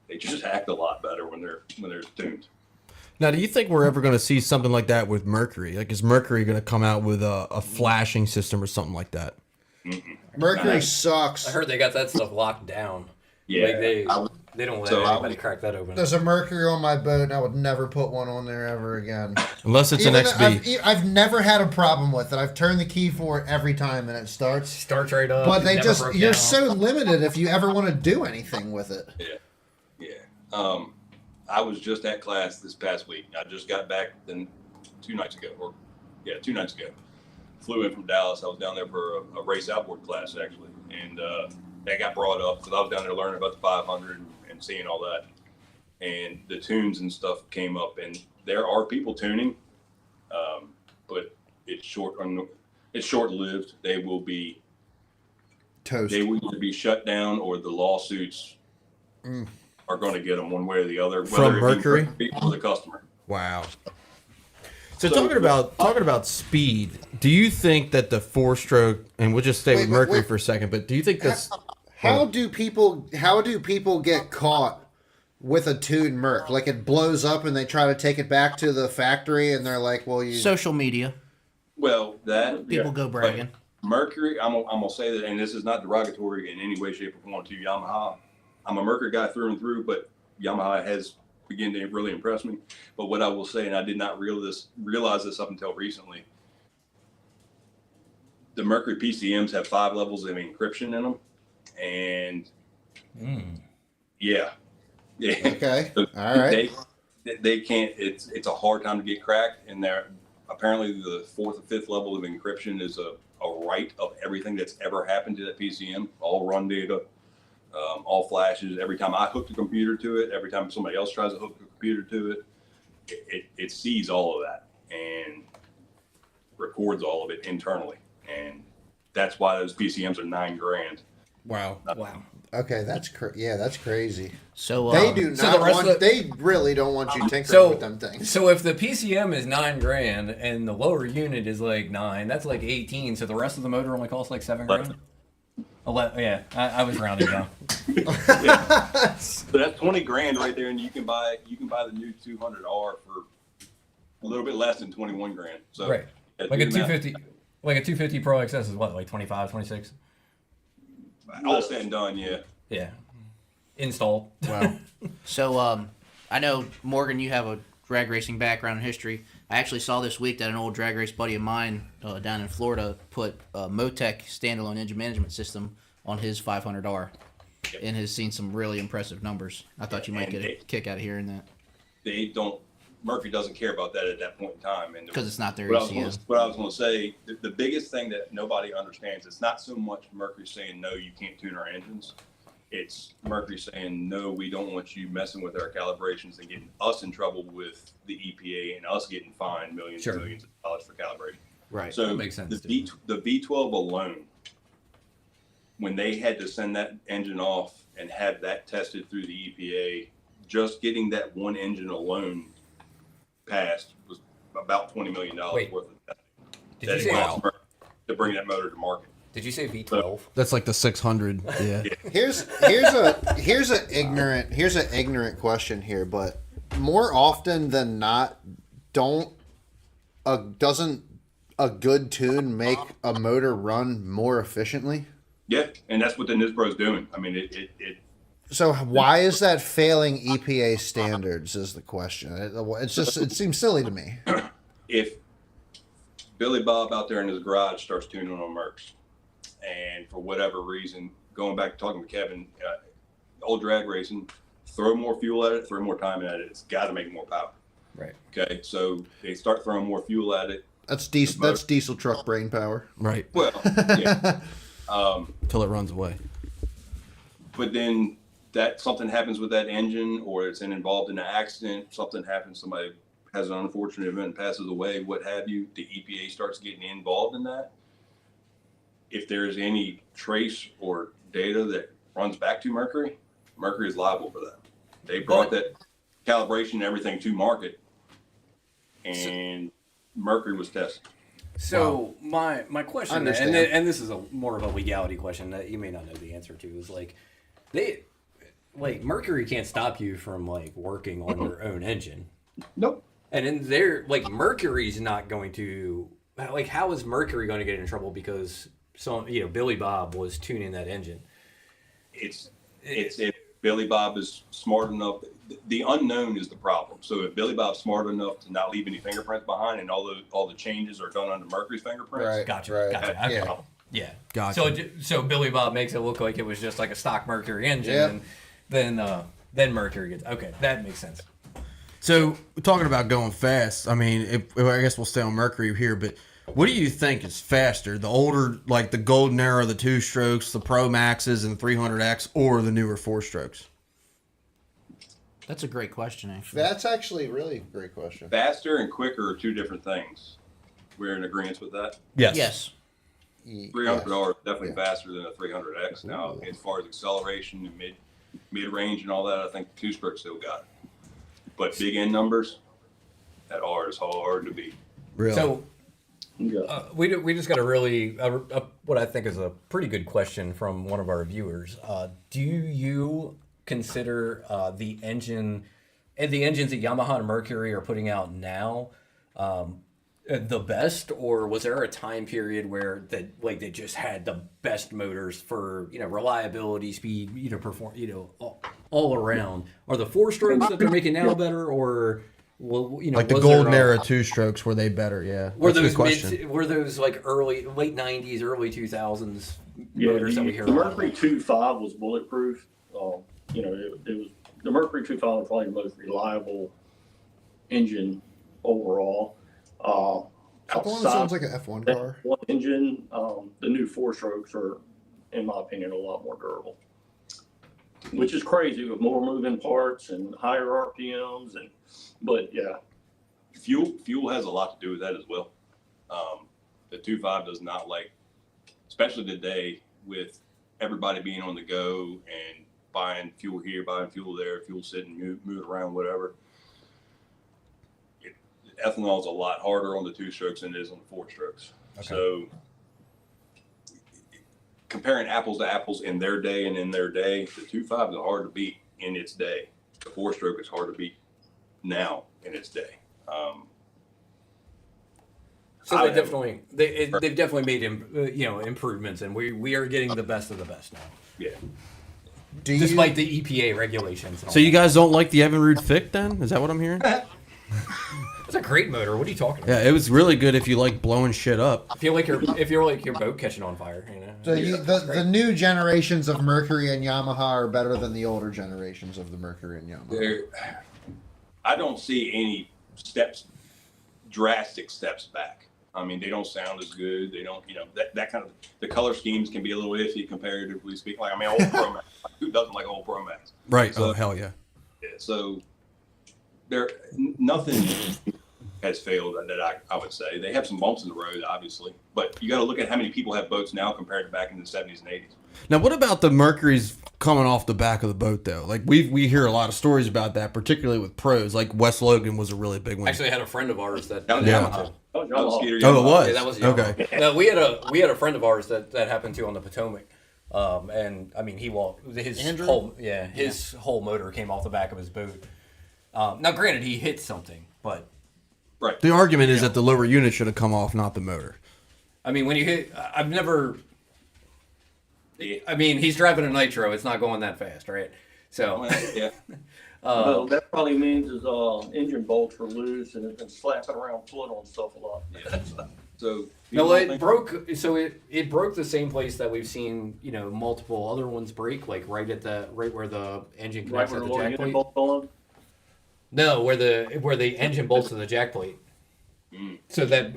they just act a lot better when they're tuned. Now, do you think we're ever going to see something like that with Mercury? Like, is Mercury going to come out with a flashing system or something like that? Mercury sucks. I heard they got that stuff locked down. Yeah, Like they don't let anybody crack that open. There's a Mercury on my boat, and I would never put one on there ever again. Unless it's an XB. I've never had a problem with it. I've turned the key for it every time, and it starts. Starts right up. But you're down. so limited if you ever want to do anything with it. Yeah. I was just at class this past week. I just got back 2 nights ago, 2 nights ago. Flew in from Dallas. I was down there for a race outboard class actually, and that got brought up because I was down there learning about the 500 and seeing all that, and the tunes and stuff came up. And there are people tuning, but it's short-lived. They will be Toast. They will either be shut down or the lawsuits are going to get them one way or the other. From Mercury? Or the customer. Wow. So talking about speed, do you think that the 4-stroke, and we'll just stay with Mercury for a second, but do you think that's How do people get caught with a tuned Merc? Like it blows up and they try to take it back to the factory and they're like, well, you Social media. Well, that People go bragging. Like Mercury, I'm gonna say that, and this is not derogatory in any way, shape, or form to Yamaha. I'm a Mercury guy through and through, but Yamaha has begun to really impress me. But what I will say, and I did not realize this up until recently, the Mercury PCMs have 5 levels of encryption in them, and yeah. Okay. All right. They can't. It's a hard time to get cracked, and they're apparently the 4th or 5th level of encryption is a write of everything that's ever happened to that PCM, all run data, all flashes. Every time I hook the computer to it, every time somebody else tries to hook the computer to it, it sees all of that and records all of it internally, and that's why those PCMs are $9,000. wow. Okay, that's crazy. So They do so not the rest want. of the- They really don't want you tinkering with them things. So if the PCM is $9,000 and the lower unit is like 9, that's like 18. So the rest of the motor only costs like $7,000. Yeah, I was rounding down. So that's $20,000 right there, and you can buy the new 200R for a little bit less than $21,000. So Right, like a 250, like a 250 Pro XS is what, like 25, 26? All said and done, yeah. Yeah, installed. Wow. So, I know, Morgan, you have a drag racing background and history. I actually saw this week that an old drag race buddy of mine down in Florida put a Motec standalone engine management system on his 500R and has seen some really impressive numbers. I thought you might get a kick out of hearing that. Murphy doesn't care about that at that point in time. Because it's not their What ECM. I was going to say, the biggest thing that nobody understands, it's not so much Mercury saying, no, you can't tune our engines. It's Mercury saying, no, we don't want you messing with our calibrations and getting us in trouble with the EPA and us getting fined millions and millions of dollars for calibration. Right. So That makes sense, the V12 alone, when they had to send that engine off and have that tested through the EPA, just getting that one engine alone passed was about $20 million Wait. worth of testing. Did That you say cost Mercury to bring that motor to market. Did you say V12? That's like the 600. Yeah. Here's an ignorant question here, but more often than not, doesn't a good tune make a motor run more efficiently? Yeah, and that's what the Nisbro's doing. I mean, it So why is that failing EPA standards? Is the question. It seems silly to me. if Billy Bob out there in his garage starts tuning on Mercs, and for whatever reason, going back to talking to Kevin, old drag racing, throw more fuel at it, throw more time at it. It's got to make more power. Right. Okay, so they start throwing more fuel at it. That's diesel. That's diesel truck brain power. Right. Well, yeah. Till it runs away. But then that something happens with that engine, or it's involved in an accident, something happens, somebody has an unfortunate event and passes away, what have you, the EPA starts getting involved in that. If there's any trace or data that runs back to Mercury, Mercury is liable for that. They brought that calibration and everything to market, and Mercury was tested. So my question, and Understand. this is more of a legality question that you may not know the answer to, is Mercury can't stop you from working on your own engine. Nope. And in there, Mercury's not going to, how is Mercury going to get in trouble because Billy Bob was tuning that engine? It's if Billy Bob is smart enough. The unknown is the problem. So if Billy Bob's smart enough to not leave any fingerprints behind, and all the changes are done under Mercury's fingerprints, Right. Gotcha. Right. Gotcha. Okay. Yeah. Yeah. Gotcha. So Billy Bob makes it look like it was just like a stock Mercury engine, Yep. and then Mercury gets that makes sense. So talking about going fast, I mean, if I guess we'll stay on Mercury here, but what do you think is faster, the older, the golden era, the 2-strokes, the Pro Maxes and 300X, or the newer 4-strokes? That's a great question, actually. That's actually really a great question. faster and quicker are two different things. We're in agreement with that. Yes. 300R is definitely faster than a 300X. Now, as far as acceleration and mid range and all that, I think 2-stroke still got it. But big end numbers, that R is hard to beat. Really? So Yeah. we just got a really what I think is a pretty good question from one of our viewers. Do you consider the engines that Yamaha and Mercury are putting out now the best, or was there a time period where they just had the best motors for reliability, speed, perform, all around? Are the 4-strokes that they're making now better, or the was golden there era 2-strokes, were they better? Yeah. Were That's a good those question. were those late 90s, early 2000s Yeah, motors that we hear the about? Mercury 2.5 was bulletproof. It was the Mercury 2.5 was probably the most reliable engine overall. That one sounds like an F1 car. One engine, the new 4-strokes are, in my opinion, a lot more durable. Which is crazy with more moving parts and higher RPMs, but yeah. Fuel has a lot to do with that as well. The 2.5 does not especially today with everybody being on the go and buying fuel here, buying fuel there, fuel sitting, move around, whatever. Ethanol is a lot harder on the 2-strokes than it is on the 4-strokes. Okay. So comparing apples to apples in their day and in their day, the 2.5 is hard to beat in its day. The 4-stroke is hard to beat now in its day. So they've definitely made improvements, and we are getting the best of the best now, Yeah. despite the EPA regulations. So you guys don't like the Evinrude Fick then? Is that what I'm hearing? It's a great motor. What are you talking about? Yeah, it was really good if you like blowing shit up. I feel like your boat catching on fire. So the new generations of Mercury and Yamaha are better than the older generations of the Mercury and Yamaha. I don't see any drastic steps back. I mean, they don't sound as good. They don't, that kind of, the color schemes can be a little iffy comparatively speaking. Old Pro Max. Who doesn't like old Pro Max? Right. So, oh, hell yeah. So nothing has failed that I would say. They have some bumps in the road, obviously, but you got to look at how many people have boats now compared to back in the 70s and 80s. Now, what about the Mercury's coming off the back of the boat, though? We hear a lot of stories about that, particularly with pros. Wes Logan was a really big one. Actually, I had a friend of ours that Yeah. happened to. Oh, Skeeter, Oh, it was? Yeah, that was okay. No, we had a friend of ours that happened to on the Potomac, and I mean his whole motor came off the back of his boat. Now, granted, he hit something, but Right. The argument is that the lower unit should have come off, not the motor. I mean, when you hit, I've never. I mean, he's driving a nitro; it's not going that fast, right? So, Yeah. Well, that probably means his engine bolts were loose and it's been slapping around foot on stuff a lot. Yeah. So No, people it think- broke. So it broke the same place that we've seen, multiple other ones break, like right where the engine Right connects where at the the little jack unit plate. bolt on. No, where the engine bolts to the jack plate. So that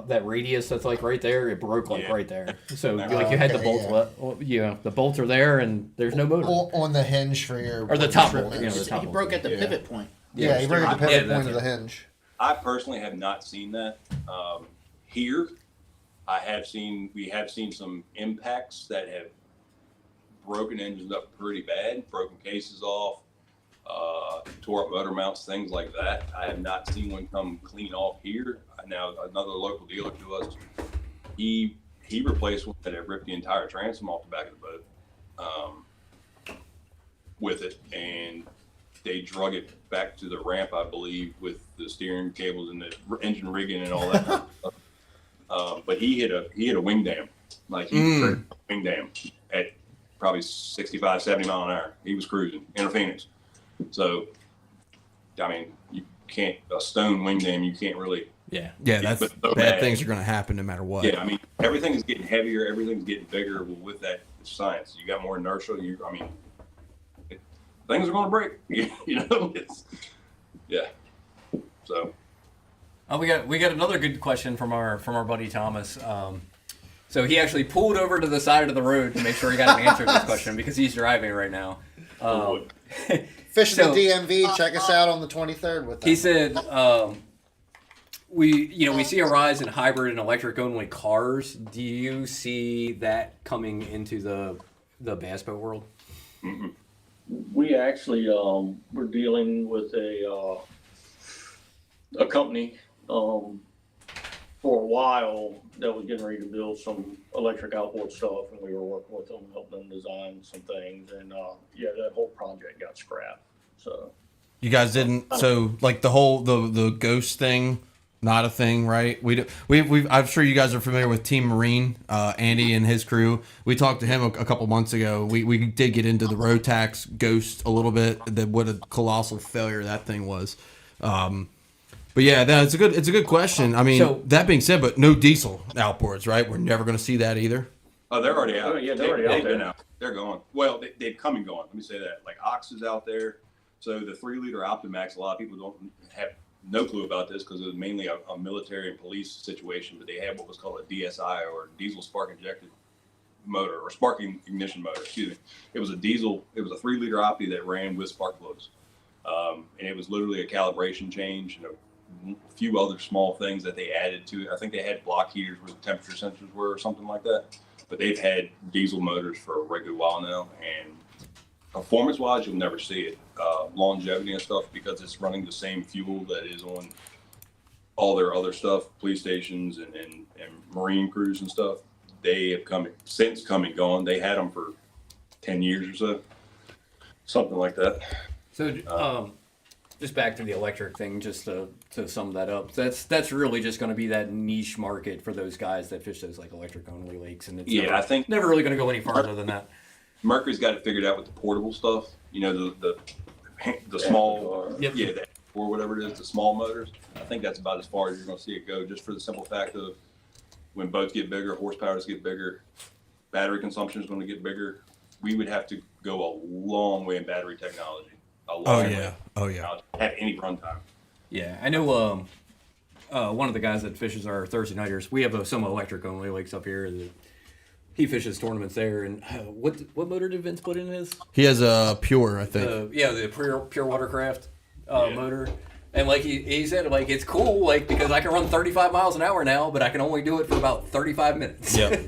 that radius that's like right there, it broke like Yeah. right there. So Oh, like you had the okay, bolts, the bolts are there and there's no motor. On the hinge for your Or the top bolt, shipments. the top He bolt. broke at the Yeah. pivot point. Yeah, he broke the Yeah, pivot that's point of it. the hinge. I personally have not seen that. Here, we have seen some impacts that have broken engines up pretty bad, broken cases off, tore up motor mounts, things like that. I have not seen one come clean off here. Now, another local dealer to us, he replaced one that had ripped the entire transom off the back of the boat with it, and they drug it back to the ramp, I believe, with the steering cables and the engine rigging and all that kind of stuff. But he hit a wing dam, like he triggered a wing dam at probably 65, 70 mile an hour. He was cruising in a Phoenix. So, I mean, a stone wing dam, you can't really. Yeah. Yeah, that's but so bad bad. things are going to happen no matter what. Yeah, I mean, everything is getting heavier, everything's getting bigger with that science. You got more inertia. Things are going to break. Yeah. So. Oh, we got another good question from our buddy Thomas. So he actually pulled over to the side of the road to make sure he got an answer to this question because he's driving right now. Fish So- the DMV. Check us out on the 23rd with that. He said, we see a rise in hybrid and electric only cars. Do you see that coming into the bass boat world? We actually were dealing with a company for a while that was getting ready to build some electric outboard stuff, and we were working with them, helping them design some things, and that whole project got scrapped. So You guys didn't. So like the whole the ghost thing, not a thing, right? I'm sure you guys are familiar with Team Marine, Andy and his crew. We talked to him a couple months ago. We did get into the Rotax Ghost a little bit. What a colossal failure that thing was. But yeah, it's a good question. I mean, So- that being said, but no diesel outboards, right? We're never going to see that either. Oh, they're already out. Oh, yeah, they're already out They've been there. out. They're going. Well, they've come and gone. Let me say that. Like Ox is out there. So the 3-liter Optimax, a lot of people don't have no clue about this because it was mainly a military and police situation, but they had what was called a DSI or diesel spark injected motor or sparking ignition motor. Excuse me. It was a 3-liter Opti that ran with spark plugs. And it was literally a calibration change and a few other small things that they added to it. I think they had block heaters where the temperature sensors were or something like that. But they've had diesel motors for a regular while now, and performance-wise, you'll never see it. Longevity and stuff, because it's running the same fuel that is on all their other stuff, police stations and Marine crews and stuff. They have come and gone. They had them for 10 years or so, something like that. So, just back to the electric thing, just to sum that up. That's really just going to be that niche market for those guys that fish those like electric only lakes, and it's Yeah, I think never really going to go any farther than that. Mercury's got it figured out with the portable stuff. You know, the small, Yep. yeah, or whatever it is, the small motors. I think that's about as far as you're going to see it go, just for the simple fact of when boats get bigger, horsepowers get bigger, battery consumption is going to get bigger. We would have to go a long way in battery technology. Oh yeah. To have any runtime. Yeah, I know. One of the guys that fishes our Thursday nighters, we have some electric only lakes up here. That he fishes tournaments there. And what motor did Vince put in his? He has a Pure, I think. The pure watercraft motor. And like he said, like it's cool, like because I can run 35 miles an hour now, but I can only do it for about 35 minutes. Yeah.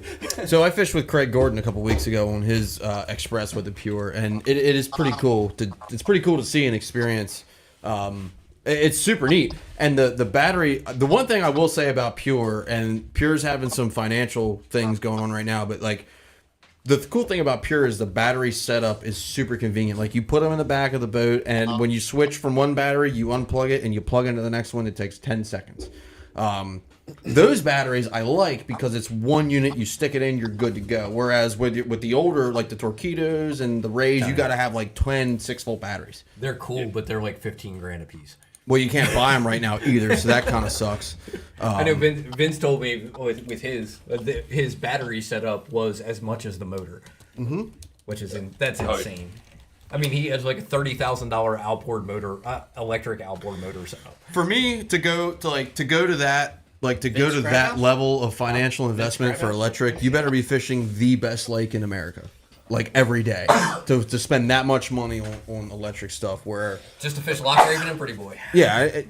So I fished with Craig Gordon a couple weeks ago on his Express with the Pure, and it is pretty cool. It's pretty cool to see and experience. It's super neat. And the battery, the one thing I will say about Pure, and Pure's having some financial things going on right now, but like the cool thing about Pure is the battery setup is super convenient. Like you put them in the back of the boat, and when you switch from one battery, you unplug it and you plug into the next one. It takes 10 seconds. Those batteries I like because it's one unit. You stick it in, you're good to go. Whereas with the older, like the Torpedoes and the Rays, you got to have like twin 6-volt batteries. They're cool, but they're like $15,000 a piece. Well, you can't buy them right now either, so that kind of sucks. I know Vince told me with his battery setup was as much as the motor, which is that's insane. I mean, he has like a $30,000 outboard motor, electric outboard motor setup. For me to go to that level of financial investment for electric, you better be fishing the best lake in America, like every day, to spend that much money on electric stuff. Where Just to fish Loch Raven and Pretty Boy. yeah,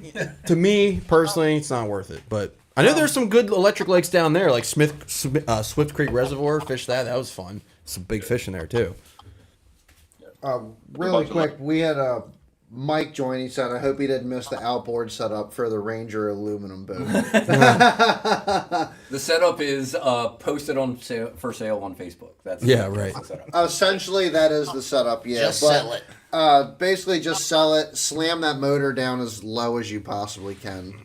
to me personally, it's not worth it. But I know there's some good electric lakes down there, like Swift Creek Reservoir. Fish that was fun. Some big fish in there too. Really quick, we had Mike join. He said, I hope he didn't miss the outboard setup for the Ranger aluminum boat. The setup is posted for sale on Facebook. That's Right. the setup. Essentially, that is the setup, yeah. Just sell it. Basically, just sell it, slam that motor down as low as you possibly can.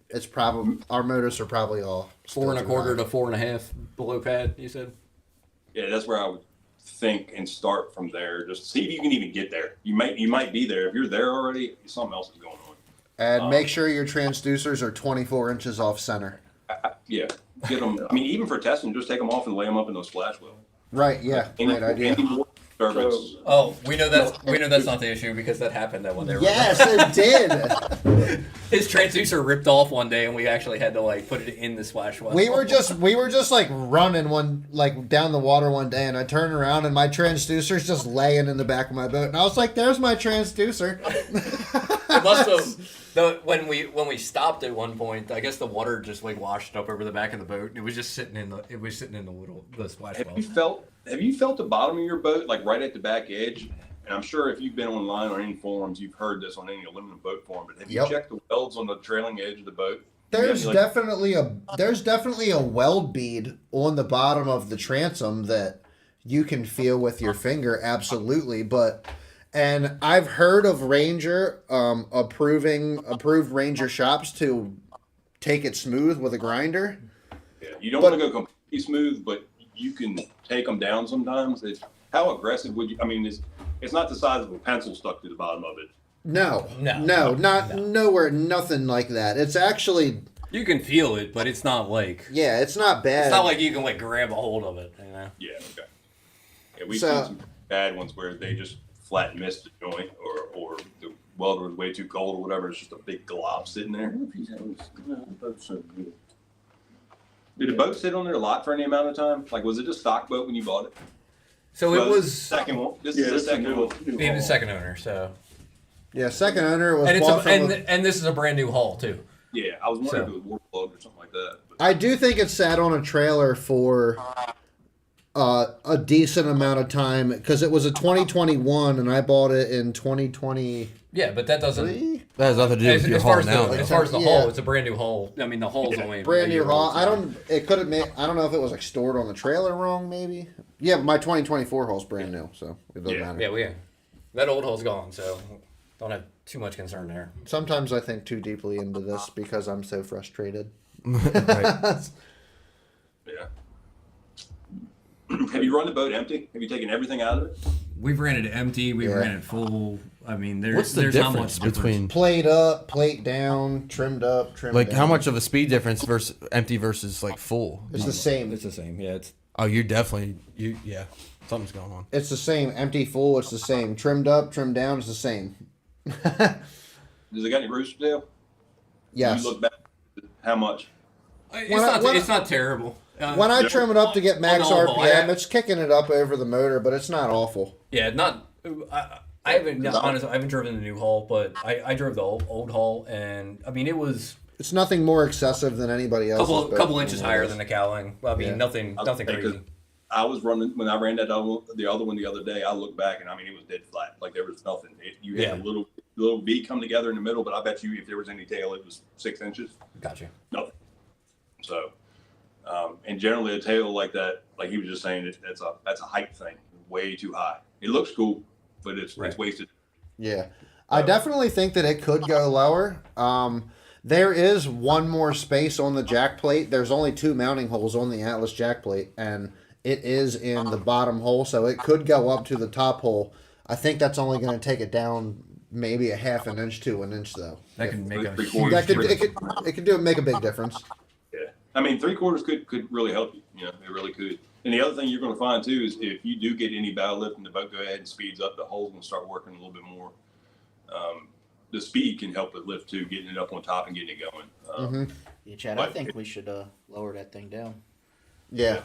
It's probably, our motors are probably all 4 1/4 to 4 1/2 below pad. You said. Yeah, that's where I would think and start from there. Just see if you can even get there. You might be there. If you're there already, something else is going on. And make sure your transducers are 24 inches off center. Yeah, get them. I mean, even for testing, just take them off and lay them up in those splash wells. Right, yeah, great idea. Any more disturbance. Oh, we know that's not the issue because that happened that one day. Yes, it did. His transducer ripped off one day, and we actually had to like put it in the splash well. We were just like running down the water one day, and I turned around and my transducer's just laying in the back of my boat, and I was like, "There's my transducer." It must have. When we stopped at one point, I guess the water just like washed up over the back of the boat, and it was just sitting in the splash well. Have you felt the bottom of your boat like right at the back edge? And I'm sure if you've been online on any forums, you've heard this on any aluminum boat forum. But have you checked the welds on the trailing edge of the boat? There's definitely a weld bead on the bottom of the transom that you can feel with your finger, absolutely. And I've heard of Ranger approved Ranger shops to take it smooth with a grinder. Yeah, you don't want to go completely smooth, but you can take them down sometimes. How aggressive would you? I mean, it's not the size of a pencil stuck to the bottom of it. No, nowhere, nothing like that. It's actually, You can feel it, but it's not like it's not bad. it's not like you can like grab a hold of it. You know? Yeah, okay. Yeah, we've seen some bad ones where they just flat missed the joint, or the welder was way too cold or whatever. It's just a big glob sitting there. Did the boat sit on there a lot for any amount of time? Like, was it a stock boat when you bought it? So it was second one. This is the second one. being the second owner. So second owner was and bought from and this is a brand new hull too. Yeah, I was wondering if it was war plugged or something like that. But I do think it sat on a trailer for a decent amount of time because it was a 2021 and I bought it in 2020. Yeah, but that doesn't. That has nothing to do with your hull now. As far as the hull, it's a brand new hull. I mean, the hull's only Brand a new year hull. old, I don't know if it was like stored on the trailer wrong. Maybe. Yeah, but my 2024 hull's brand new, so it doesn't matter. Yeah, that old hull's gone, so don't have too much concern there. Sometimes I think too deeply into this because I'm so frustrated. Right. yeah. Have you run the boat empty? Have you taken everything out of it? We've ran it empty. We've Yeah. ran it full. I mean, What's the there's not difference much between Plate up, plate down, trimmed up, trimmed like down. how much of a speed difference versus empty versus like full? It's the same. It's the same. Yeah, it's Oh, you're definitely something's going on. It's the same. Empty, full. It's the same. Trimmed up, trimmed down. It's the same. Does it got any rooster tail? Yes. You look back. How much? it's not terrible. When I trim it up to get max on the whole, RPM, it's kicking it up over the motor, but it's not awful. Yeah, not. I haven't honestly. I haven't driven the new hull, but I drove the old hull, and I mean it was It's nothing more excessive than anybody else's. couple inches higher than the cowling. I mean Yeah. nothing crazy. I was running when I ran the other one the other day. I looked back and I mean it was dead flat. Like there was nothing. You had a little V come together in the middle, but I bet you if there was any tail, it was 6 inches. Gotcha. Nothing. So, and generally a tail like that, like he was just saying, that's a height thing, way too high. It looks cool, but it's wasted. Yeah. I definitely think that it could go lower. There is one more space on the jack plate. There's only 2 mounting holes on the Atlas jack plate, and it is in the bottom hole, so it could go up to the top hole. I think that's only going to take it down maybe a half an inch to an inch though. That can make a Three huge quarters. That could difference. it could make a big difference. Yeah, I mean, 3/4 could really help you. You know, it really could. And the other thing you're going to find too is if you do get any bow lift and the boat go ahead and speeds up, the hole's going to start working a little bit more. The speed can help with lift too, getting it up on top and getting it going. Yeah, Chad, I think we should lower that thing down. Yeah.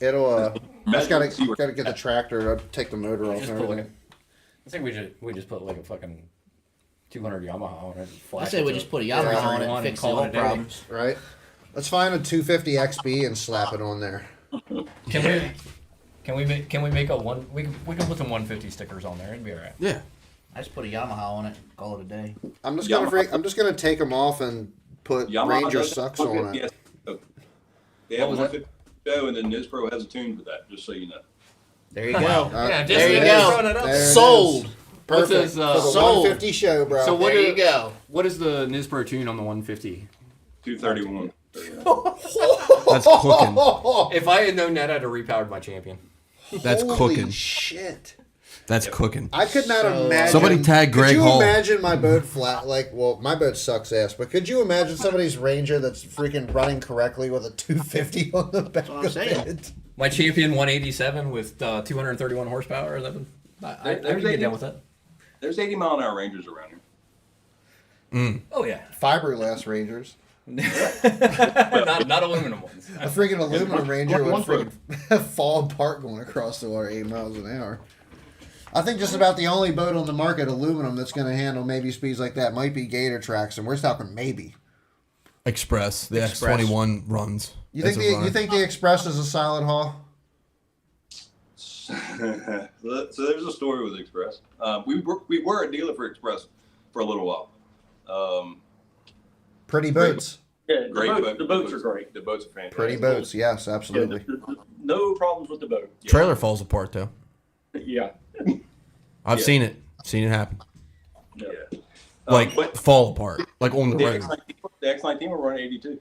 It'll just gotta See where- get the tractor to take the motor off Just and put like everything. I think we just put like a fucking 200 Yamaha on it. I say we just put a Yamaha on it and fix the call it oil a day. problems. Right? Let's find a 250 XB and slap it on there. Can we make a one? We can put some 150 stickers on there and be alright. Yeah. I just put a Yamaha on it and call it a day. I'm just gonna take them off and put Yamaha Ranger does sucks have on it. 150. Yes. They have What was a that? 150 show, and then Nizpro has a tune for that. Just so you know. There you go. Yeah, just There you just go. throwing it up. There it is. Sold. What's Perfect his, for the sold. 150 show, bro. So what There is- you go. What is the Nizpro tune on the 150? 231. That's cooking. If I had known that, I'd have repowered my Champion. That's Holy cooking. shit. That's cooking. I could not So- imagine. Somebody tag Greg Could you Hall. imagine my boat flat? Well, my boat sucks ass, but could you imagine somebody's Ranger that's freaking running correctly with a 250 on the back what I'm of saying. it? My Champion 187 with 231 horsepower. I can get down with that. There's 80-mile-an-hour Rangers around here. Oh yeah, Fiberglass Rangers. not aluminum ones. A freaking aluminum Ranger would one freaking fall apart going across the water 8 miles an hour. I think just about the only boat on the market, aluminum, that's going to handle maybe speeds like that might be Gator Tracks, and we're talking maybe. Express. The Express. X21 runs. You That's think a runner. the Express is a solid haul? So there's a story with Express. We were a dealer for Express for a little while. Pretty boats. Yeah, Great the boats are great. The boats are fantastic. Pretty boats, yes, Yeah, absolutely. no problems with the boat. Trailer falls apart though. Yeah. I've Yeah. seen it. Seen it happen. Yeah. Like But fall apart. Like on the the road. X19 were running 82.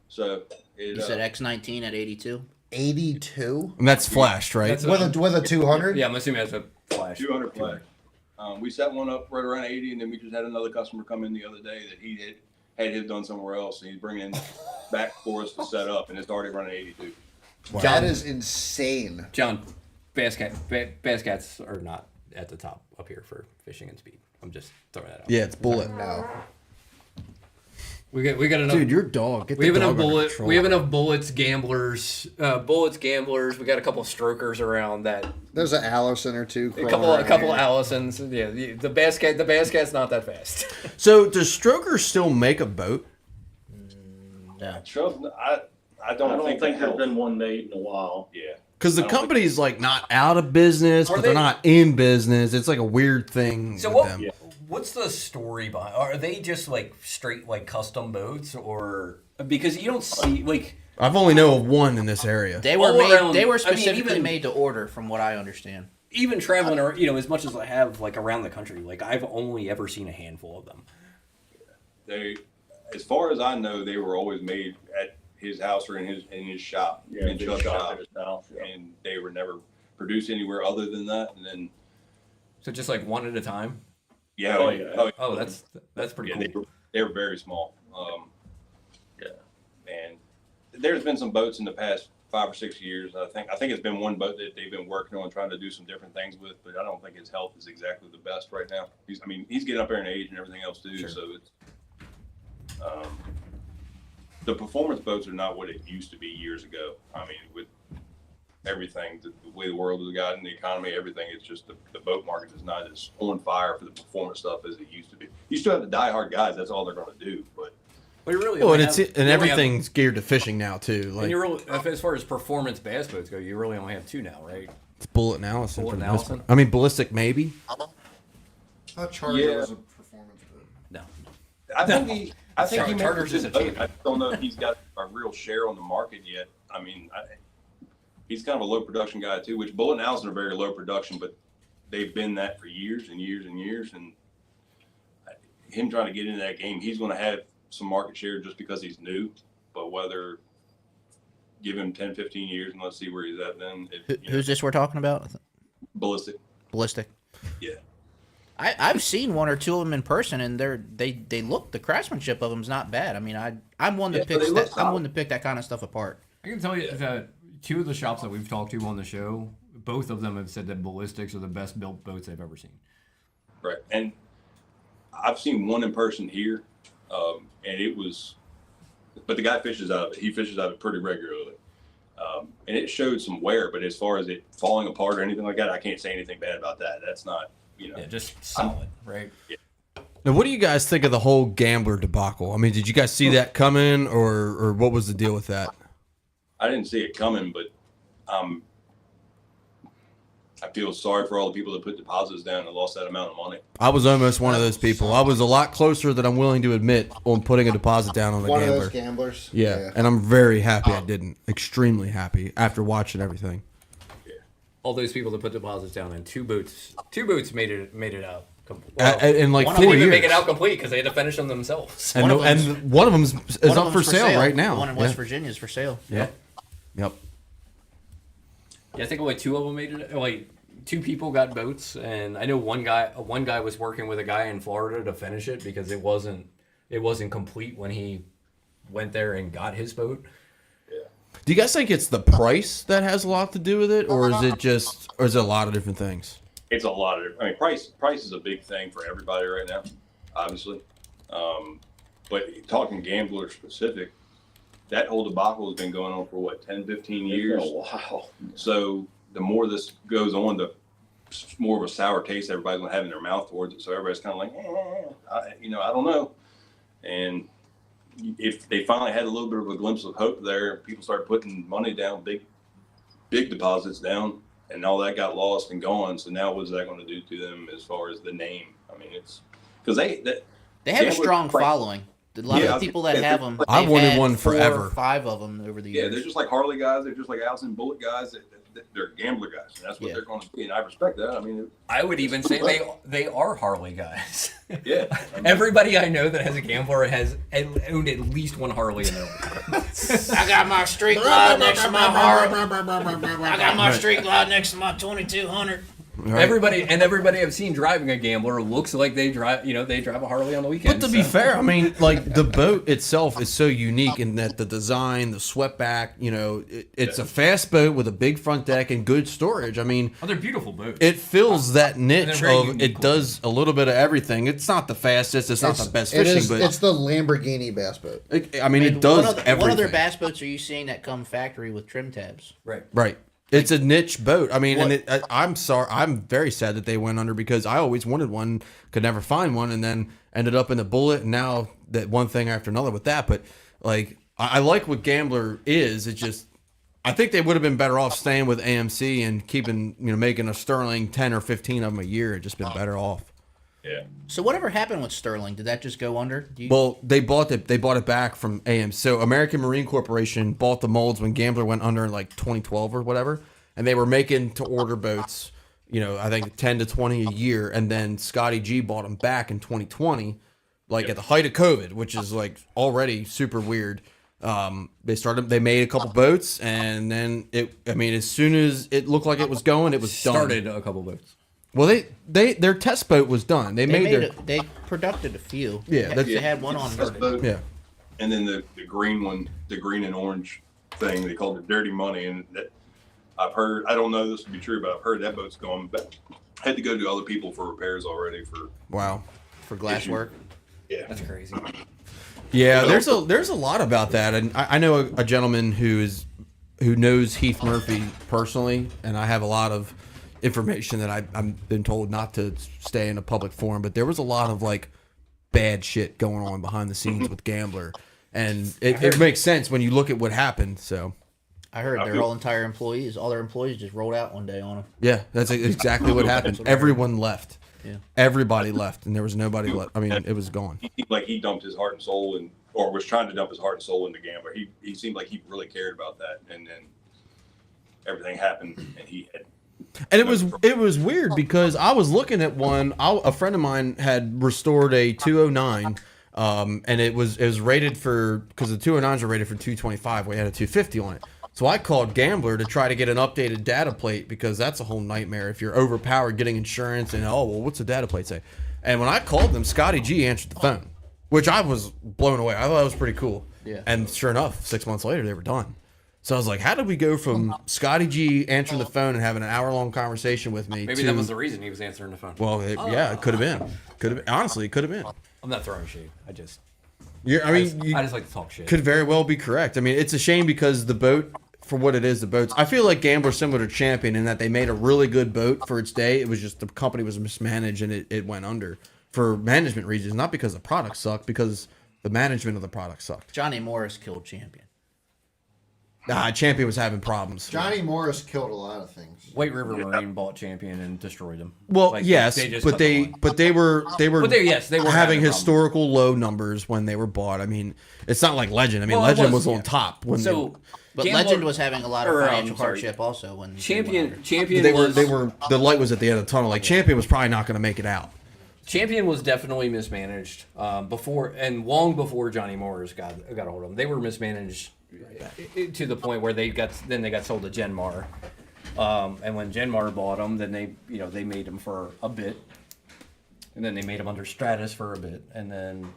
So it, You said X19 at 82? 82 And that's flashed, right? That's with a 200. Yeah, I'm assuming that's a flash. 200 flag. We set one up right around 80, and then we just had another customer come in the other day that he had his done somewhere else, and he's bringing it back for us to set up, and it's already running 82. That is insane. John, bass cats are not at the top up here for fishing and speed. I'm just throwing that out. Yeah, it's bullet. No. We got enough. Dude, your dog. Get We the have enough dog under bullet. control. We have enough bullets, gamblers. We got a couple of strokers around that. There's an Allison or two. A couple of Allisons. Yeah, the bass cat's not that fast. So does Stroker still make a boat? No. I I don't think there's been one made in a while. Yeah. Because the I don't think- company's like not out of business, Are but they're they- not in business. It's like a weird thing So with what? them. Yeah. What's the story behind? Are they just like straight like custom boats, or because you don't see like I've only know of one in this area. They were All made. around- They were I mean, specifically even- made to order, from what I understand. even traveling or as much as I have like around the country, like I've only ever seen a handful of them. They, as far as I know, they were always made at his house or in his shop, Yeah, in big Chuck's shop shop, at his house. Yeah. and they were never produced anywhere other than that. And then So just like one at a time. yeah, Oh, yeah. Oh, that's pretty yeah, cool. they were very small. Yeah. And there's been some boats in the past 5 or 6 years. I think it's been one boat that they've been working on trying to do some different things with, but I don't think his health is exactly the best right now. He's getting up there in age and everything else too. Sure. So it's the performance boats are not what it used to be years ago. I mean, with everything, the way the world has gotten, the economy, everything, it's just the boat market is not as on fire for the performance stuff as it used to be. You still have the diehard guys; that's all they're going to do. But But you really Well, only and have- and you only have- everything's geared to fishing now too. And Like you really, as far as performance bass boats go, you really only have two now, right? it's Bullet and Allison. Bullet for and the most Allison? part. I mean, Ballistic maybe. I thought Charger Yeah. was a performance boat. No. I think he Sorry, may Charter's is a boat. champion. I don't know if he's got a real share on the market yet. I mean, he's kind of a low production guy too, which Bullet and Allison are very low production, but they've been that for years and years and years. And him trying to get into that game, he's going to have some market share just because he's new. But whether give him 10, 15 years and let's see where he's at then. Who's this we're talking about? Ballistic? Ballistic. Yeah. I've seen one or two of them in person, and they look, the craftsmanship of them is not bad. I mean, I'm one that picks that. I'm one to pick that kind of stuff apart. I can tell you that two of the shops that we've talked to on the show, both of them have said that ballistics are the best built boats they've ever seen. Right. And I've seen one in person here, and it was, but the guy fishes out of it. He fishes out of it pretty regularly. And it showed some wear, but as far as it falling apart or anything like that, I can't say anything bad about that. That's not, Yeah, just solid, right? Yeah. Now, what do you guys think of the whole Gambler debacle? I mean, did you guys see that coming, or what was the deal with that? I didn't see it coming, but I feel sorry for all the people that put deposits down and lost that amount of money. I was almost one of those people. I was a lot closer than I'm willing to admit on putting a deposit down on a One gambler. of those gamblers. Yeah, and I'm very happy I didn't. Extremely happy after watching everything. All those people that put deposits down, and two boats made it out. In like one 4 of them years. Didn't make it out complete because they had to finish them themselves. And one of them is up for sale right now. The one in West Virginia is for sale. Yeah. Yep. Yeah, I think only two of them made it. Like 2 people got boats, and I know one guy was working with a guy in Florida to finish it because it wasn't complete when he went there and got his boat. Do you guys think it's the price that has a lot to do with it, or is it a lot of different things? It's a lot of, I mean, price is a big thing for everybody right now, obviously. But talking gambler specific, that whole debacle has been going on for what, 10, 15 years? Wow. So the more this goes on, the more of a sour taste everybody's gonna have in their mouth towards it. So everybody's kind of like, I don't know. And if they finally had a little bit of a glimpse of hope there, people started putting money down, big deposits down, and all that got lost and gone. So now what's that going to do to them as far as the name? I mean, it's because They have a strong following. A lot of the people that have them, I they've wanted had one 4 forever. or 5 of them over the yeah, years. they're just like Harley guys. They're just like Allison Bullet guys. They're gambler guys, and that's what they're going to be. And I respect that. I mean, I would even say they are Harley guys. yeah. I mean, Everybody I know that has a gambler has owned at least one Harley in their life. I got my street glide next to my Harley. I got my street glide next to my 2200. Right. Everybody I've seen driving a gambler looks like they drive a Harley on the weekend. But to be fair, I mean, like the boat itself is so unique in that the design, the swept back, it's a fast boat with a big front deck and good storage. I mean, they're beautiful boats. it fills that niche they're very of unique it does a little bit of everything. It's not the fastest, it's not the best It fishing, is, but it's the Lamborghini bass boat. it does everything. What other bass boats are you seeing that come factory with trim tabs? Right. It's a niche boat. I mean, and I'm sorry. I'm very sad that they went under because I always wanted one, could never find one, and then ended up in the Bullet. And now that one thing after another with that. But like, I like what Gambler is. It's just, I think they would have been better off staying with AMC and keeping, making a Sterling 10 or 15 of them a year. It'd just been better off. yeah. So whatever happened with Sterling? Did that just go under? Well, they bought it back from AM. So American Marine Corporation bought the molds when Gambler went under in like 2012 or whatever, and they were making to order boats, I think 10 to 20 a year, and then Scotty G bought them back in 2020, at the height of COVID, which is like already super weird. They made a couple boats, and then as soon as it looked like it was going, it was started done. a couple boats. Well, their test boat was done. They produced a few. Yeah, they had one on. That's boat. Yeah. And then the green one, the green and orange thing, they called it Dirty Money. And that I've heard, I don't know this to be true, but I've heard that boat's going back. Had to go to other people for repairs already for glass work. Yeah. That's crazy. Yeah, there's a lot about that, and I know a gentleman who knows Heath Murphy personally, and I have a lot of information that I've been told not to stay in a public forum, but there was a lot of bad shit going on behind the scenes with Gambler, and it makes sense when you look at what happened. So I heard all their employees just rolled out one day on them. yeah, that's exactly what happened. Everyone left. Yeah. Everybody left, and there was nobody left. I mean, it was gone. He seemed like he dumped his heart and soul or was trying to dump his heart and soul into Gambler. He seemed like he really cared about that, and then everything happened, and he had. And it was weird because I was looking at one. A friend of mine had restored a 209, and it was rated for, because the 209s are rated for 225. We had a 250 on it. So I called Gambler to try to get an updated data plate because that's a whole nightmare if you're overpowered getting insurance and, oh, well, what's the data plate say? And when I called them, Scotty G answered the phone, which I was blown away. I thought it was pretty cool. Yeah. And sure enough, 6 months later, they were done. So I was like, how did we go from Scotty G answering the phone and having an hour-long conversation with me Maybe to... that was the reason he was answering the phone. Well, yeah, it could have been. Honestly, it could have been. I'm not throwing shade. I just like to talk shit. Could very well be correct. I mean, it's a shame because the boat, for what it is, the boats. I feel like Gambler's similar to Champion in that they made a really good boat for its day. It was just the company was mismanaged and it went under for management reasons, not because the product sucked, because the management of the product sucked. Johnny Morris killed Champion. Champion was having problems. Johnny Morris killed a lot of things. White River Marine bought Champion and destroyed them. Well, Like, yes, just but cut the line. they were But they were having having historical low numbers when they were bought. I mean, it's not like Legend. I mean, Well, it Legend was, was on yeah. top when So, But Gambler- Legend was having a lot of or, financial sorry. hardship also when Champion they was were the light was at the end of the tunnel. Like Champion was probably not going to make it out. Champion was definitely mismanaged before and long before Johnny Morris got a hold of them. They were mismanaged to the point where they got sold to Genmar, and when Genmar bought them, then they made them for a bit, and then they made them under Stratus for a bit, and then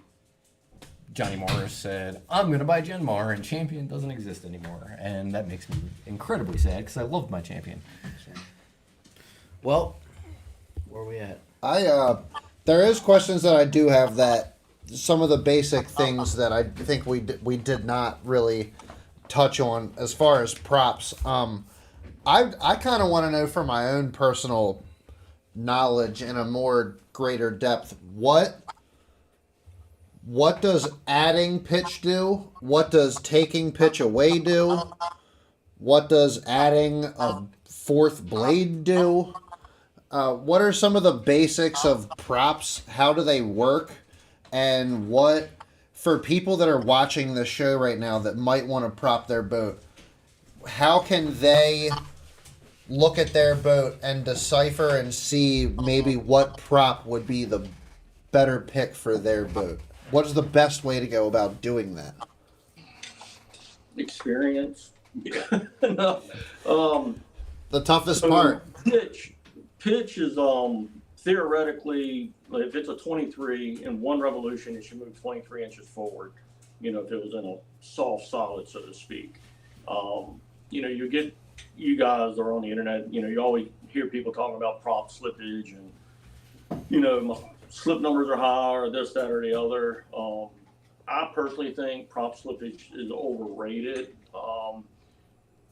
Johnny Morris said, "I'm going to buy Genmar," and Champion doesn't exist anymore, and that makes me incredibly sad because I loved my Champion. Well, where are we at? There is questions that I do have that some of the basic things that I think we did not really touch on as far as props. I kind of want to know from my own personal knowledge in a more greater depth what does adding pitch do? What does taking pitch away do? What does adding a fourth blade do? What are some of the basics of props? How do they work? And what, for people that are watching the show right now that might want to prop their boat, how can they look at their boat and decipher and see maybe what prop would be the better pick for their boat? What is the best way to go about doing that? Experience. No. The toughest So part. Pitch is theoretically, if it's a 23 in one revolution, it should move 23 inches forward. If it was in a soft solid, so to speak. You guys are on the internet. You always hear people talking about prop slippage and my slip numbers are high or this, that, or the other. I personally think prop slippage is overrated,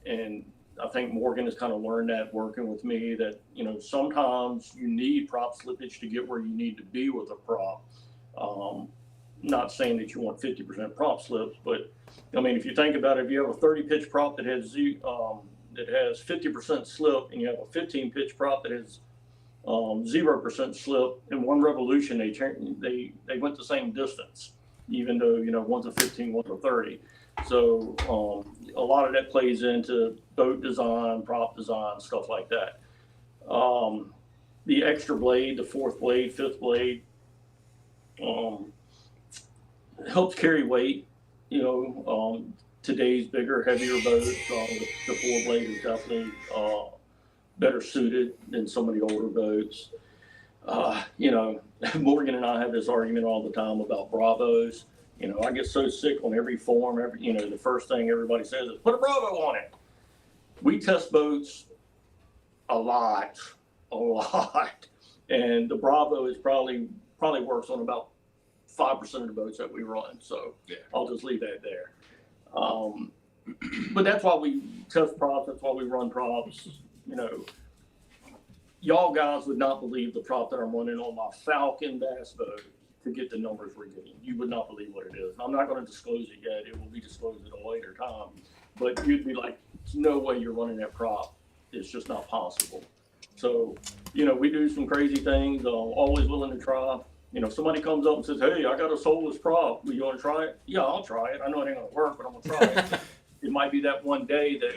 and I think Morgan has kind of learned that working with me that, sometimes you need prop slippage to get where you need to be with a prop. Not saying that you want 50% prop slips, but if you think about it, if you have a 30 pitch prop that has 50% slip and you have a 15 pitch prop that has 0% slip, in one revolution they went the same distance, even though one's a 15, one's a 30. So a lot of that plays into boat design, prop design, stuff like that. The extra blade, the fourth blade, fifth blade, helps carry weight. Today's bigger, heavier boats, the four blade is definitely better suited than some of the older boats. Morgan and I have this argument all the time about Bravos. I get so sick on every form. The first thing everybody says is put a Bravo on it. We test boats a lot, and the Bravo is probably works on about 5% of the boats that we run. So yeah. I'll just leave that there. But that's why we test props. That's why we run props. Y'all guys would not believe the prop that I'm running on my Falcon bass boat to get the numbers we're getting. You would not believe what it is. I'm not going to disclose it yet. It will be disclosed at a later time. But you'd be like, there's no way you're running that prop. It's just not possible. So, we do some crazy things. Always willing to try. Somebody comes up and says, hey, I got a soulless prop. You want to try it? Yeah, I'll try it. I know it ain't going to work, but I'm going to try it. It might be that one day that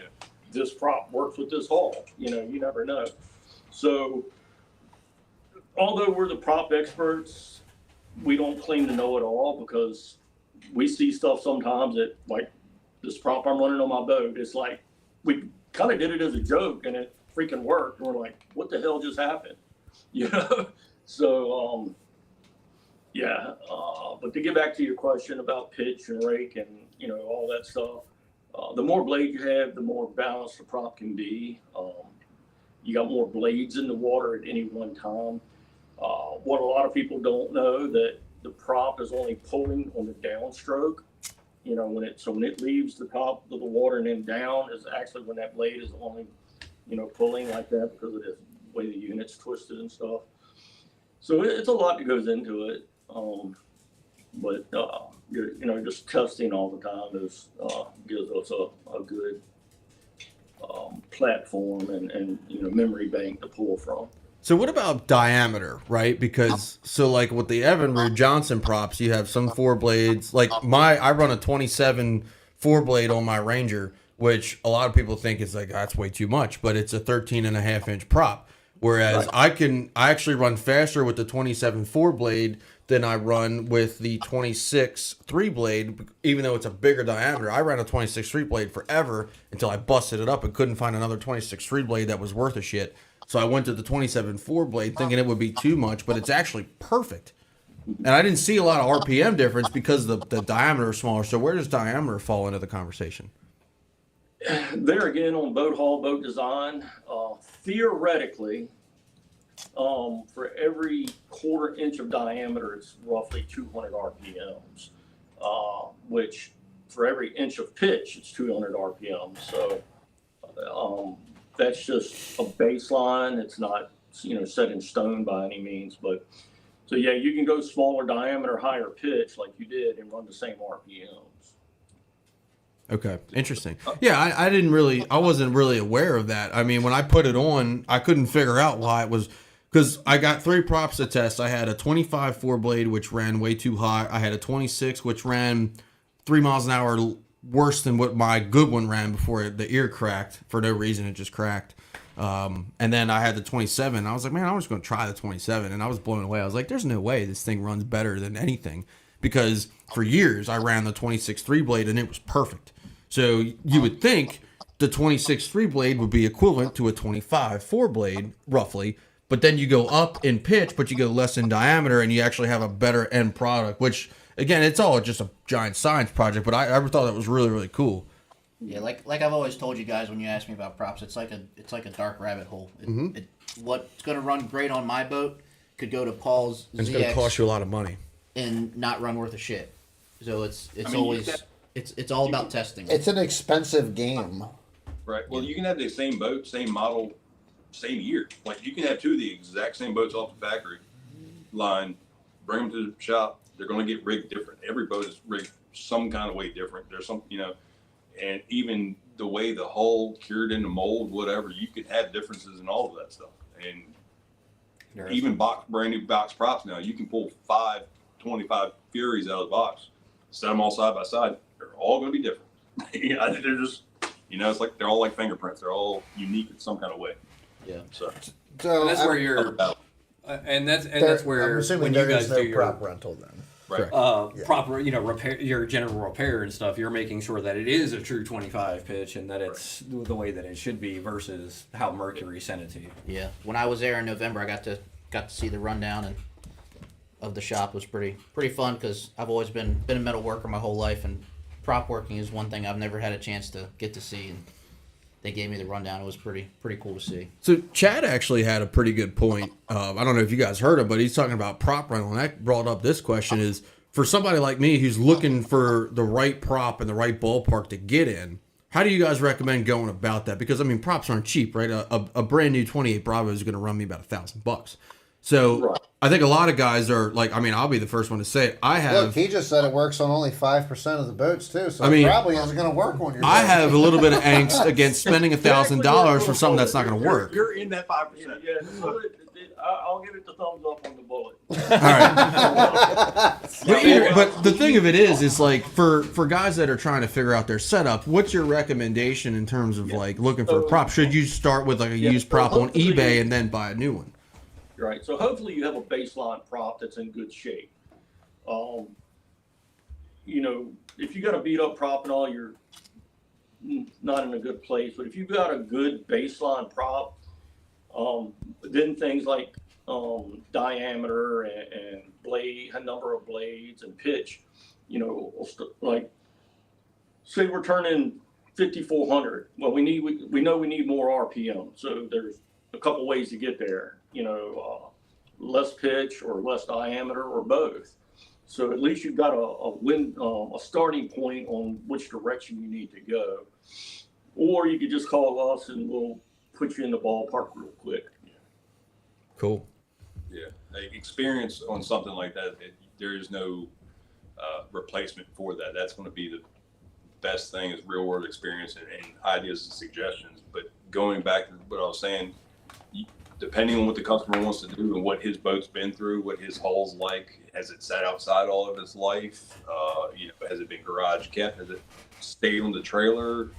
this prop works with this hull. You never know. So, although we're the prop experts, we don't claim to know it all because we see stuff sometimes that, like this prop I'm running on my boat, it's like we kind of did it as a joke, and it freaking worked. And we're like, what the hell just happened? You know? So, yeah. But to get back to your question about pitch and rake and, you know, all that stuff, the more blades you have, the more balanced the prop can be. You got more blades in the water at any one time. What a lot of people don't know, that the prop is only pulling on the downstroke. You know, when it leaves the top of the water and then down is actually when that blade is only, you know, pulling like that because of the way the unit's twisted and stuff. So it's a lot that goes into it. But you know, just testing all the time is gives us a good platform and you know, memory bank to pull from. So what about diameter, right? Because so like with the Evinrude Johnson props, you have some 4 blades. Like I run a 27 4-blade on my Ranger, which a lot of people think is like, that's way too much, but it's a 13.5-inch prop. Whereas I actually run faster with the 27 4-blade than I run with the 26 3-blade, even though it's a bigger diameter. I ran a 26 3-blade forever until I busted it up and couldn't find another 26 3-blade that was worth a shit. So I went to the 27 4-blade thinking it would be too much, but it's actually perfect. And I didn't see a lot of RPM difference because the diameter is smaller. So where does diameter fall into the conversation? There again, on boat hull, boat design, theoretically, for every 1/4 inch of diameter, it's roughly 200 RPMs, which for every inch of pitch, it's 200 RPMs. So that's just a baseline. It's not, you know, set in stone by any means, but so yeah, you can go smaller diameter, higher pitch like you did and run the same RPMs. Okay, interesting. Yeah, I wasn't really aware of that. I mean, when I put it on, I couldn't figure out why it was, because I got 3 props to test. I had a 25 4-blade, which ran way too high. I had a 26, which ran 3 miles an hour worse than what my good one ran before the ear cracked. For no reason, it just cracked. And then I had the 27. I was like, man, I'm just going to try the 27. And I was blown away. I was like, there's no way this thing runs better than anything. Because for years, I ran the 26 3-blade, and it was perfect. So you would think the 26 3-blade would be equivalent to a 25 4-blade, roughly. But then you go up in pitch, but you go less in diameter, and you actually have a better end product, which, again, it's all just a giant science project, but I ever thought that was really, really cool. Yeah, like I've always told you guys when you ask me about props, it's like a dark rabbit hole. What's going to run great on my boat could go to Paul's It's ZX going to cost you a lot of money. and not run worth a shit. So it's all about testing. It's an expensive game. Right. Well, you can have the same boat, same model, same year. Like you can have 2 of the exact same boats off the factory line, bring them to the shop. They're going to get rigged different. Every boat is rigged some kind of way different. There's some, you know, and even the way the hull cured in the mold, whatever, you could have differences in all of that stuff. And even brand new box props now, you can pull 5 25 Furies out of the box, set them all side by side. They're all going to be different. Yeah, they're just, you know, it's like they're all like fingerprints. They're all unique in some kind of way. Yeah. So And that's where you're, that's where I'm assuming when you there guys is do no your prop rental then. right. proper, you know, repair, your general repair and stuff, you're making sure that it is a true 25 pitch and that it's the way that it should be versus how Mercury sent it to you. Yeah. When I was there in November, I got to see the rundown and of the shop. Was pretty fun because I've always been a metal worker my whole life, and prop working is one thing I've never had a chance to get to see. And they gave me the rundown. It was pretty cool to see. So Chad actually had a pretty good point. I don't know if you guys heard it, but he's talking about prop rental, and that brought up this question: is for somebody like me who's looking for the right prop and the right ballpark to get in, how do you guys recommend going about that? Because I mean, props aren't cheap, right? A brand new 28 Bravo is going to run me about $1,000. So Right. I think a lot of guys are like, I mean, I'll be the first one to say it. I have. Look, he just said it works on only 5% of the boats too, so I mean, it probably isn't going to work on your. I boat. have a little bit of angst against spending $1,000 for something that's not going to work. You're in that 5%. Yeah, so I'll give it the thumbs up on the bullet. All right. But the thing of it is like for guys that are trying to figure out their setup, what's your recommendation in terms of like looking for a prop? Should you start with like a used prop on eBay and then buy a new one? Right. So hopefully you have a baseline prop that's in good shape. You know, if you got a beat up prop and all, you're not in a good place. But if you've got a good baseline prop, then things like diameter and blade, a number of blades and pitch, like say we're turning 5,400. Well, we know we need more RPM. So there's a couple ways to get there. Less pitch or less diameter or both. So at least you've got a starting point on which direction you need to go. Or you could just call us and we'll put you in the ballpark real quick. Cool. Yeah, experience on something like that, there is no replacement for that. That's going to be the best thing is real world experience and ideas and suggestions. But going back to what I was saying, depending on what the customer wants to do and what his boat's been through, what his hull's like, has it sat outside all of its life? Has it been garage kept? Has it stayed on the trailer?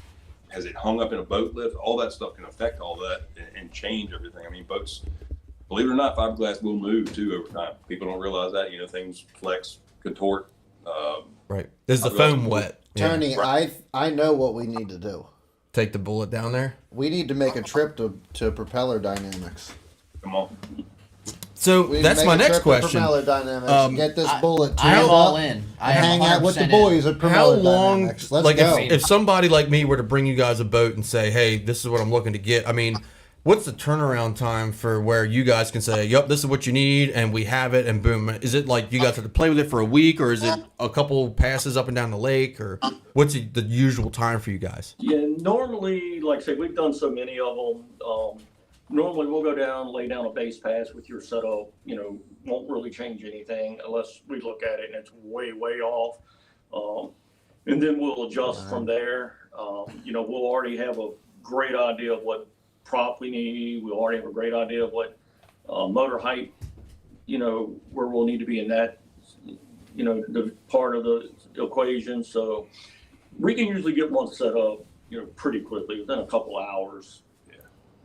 Has it hung up in a boat lift? All that stuff can affect all that and change everything. I mean, boats, believe it or not, fiberglass will move too over time. People don't realize that. Things flex, contort. Right. Is the foam wet? Tony, Yeah. I know what we need to do. Take the bullet down there. We need to make a trip to Propeller Dynamics. Come on. So We need that's to my make a next trip to question. Propeller Dynamics. Get this bullet I am tuned all up in. and I am hang out with the 100% boys at How Propeller long, Dynamics. Let's like go. if somebody like me were to bring you guys a boat and say, hey, this is what I'm looking to get, I mean, what's the turnaround time for where you guys can say, yep, this is what you need, and we have it, and boom? Is it like you guys have to play with it for a week, or is it a couple passes up and down the lake, or what's the usual time for you guys? Yeah, normally, like I say, we've done so many of them. Normally, we'll go down, lay down a base pass with your setup. Won't really change anything unless we look at it and it's way, way off. And then we'll adjust from there. We'll already have a great idea of what prop we need. We'll already have a great idea of what motor height, where we'll need to be in that, the part of the equation. So we can usually get one set up, pretty quickly within a couple hours.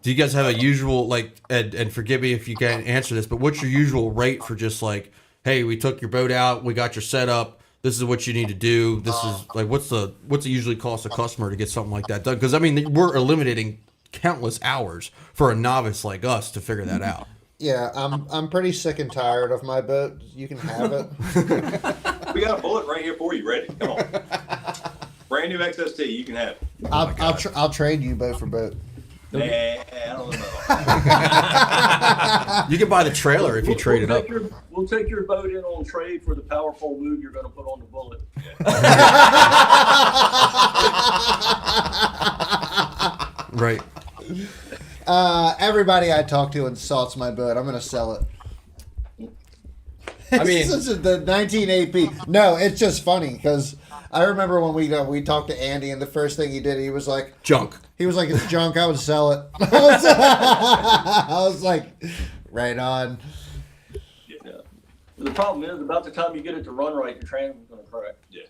Do you guys have a usual, and forgive me if you can't answer this, but what's your usual rate for just like, hey, we took your boat out, we got your setup, this is what you need to do, this is like, what's it usually cost a customer to get something like that done? Because I mean, we're eliminating countless hours for a novice like us to figure that out. Yeah, I'm pretty sick and tired of my boat. You can have it. We got a bullet right here for you, ready. Come on. Brand new XST, you can have it. I'll trade you boat for boat. Nah, I don't know. You can buy the trailer if you trade it up. We'll take your boat in on trade for the powerful move you're going to put on the bullet. Right. Everybody I talk to insults my boat. I'm going to sell it. I mean, This is the 19AP. No, it's just funny because I remember when we talked to Andy, and the first thing he did, he was like, Junk. He was like, it's junk. I would sell it. I was like, right on. Yeah. The problem is, about the time you get it to run right, your transmission's going to crack. Yeah.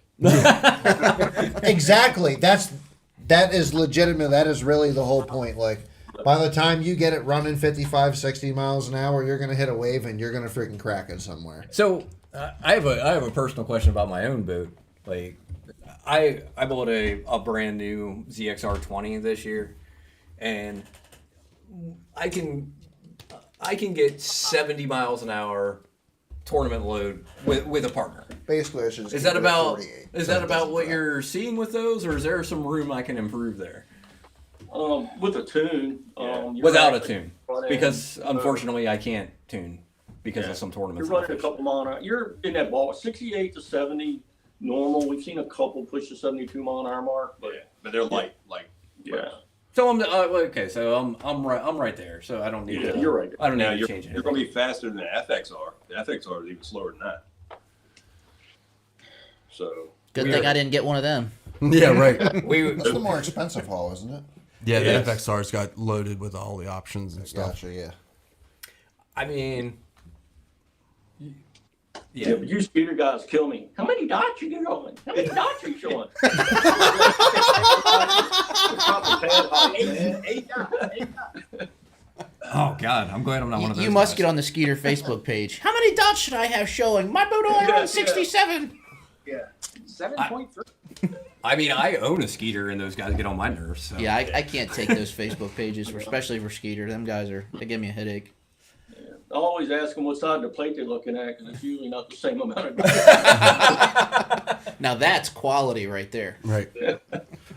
Exactly. That is legitimate. That is really the whole point. Like, by the time you get it running 55, 60 miles an hour, you're going to hit a wave and you're going to freaking crack it somewhere. So I have a personal question about my own boat. Like, I bought a brand new ZXR 20 this year, and I can get 70 miles an hour tournament load with a partner. Basically, it's just Is that about 48, is so that it about doesn't what crack. you're seeing with those, or is there some room I can improve there With a tune. without a tune? Because unfortunately, I can't tune because of some You're tournaments. running a couple mile an hour. You're in that ball, 68 to 70 normal. We've seen a couple push the 72 mile an hour mark, but But they're light. yeah. So I'm okay. So I'm right there. So I don't need Yeah, to. you're right. I don't need Now to you're change it. going to be faster than the FXR. The FXR is even slower than that. So Good thing I didn't get one of them. Yeah, right. It's the more expensive haul, isn't it? Yeah, the Yes. FXR's got loaded with all the options and stuff. Gotcha, yeah. I mean, Yeah, but you skeeter guys kill me. How many dots you showing? How many dots are you showing? Eight dots. oh god, I'm glad I'm not one of those. You must guys. get on the Skeeter Facebook page. How many dots should I have showing? My boat only runs 67. Yeah. 7.3. I mean, I own a Skeeter, and those guys get on my nerves. So. Yeah, I can't take those Facebook pages, especially for Skeeter. Them guys they give me a headache. I always ask them what side of the plate they're looking at because it's usually not the same amount of. Now that's quality right there. Right.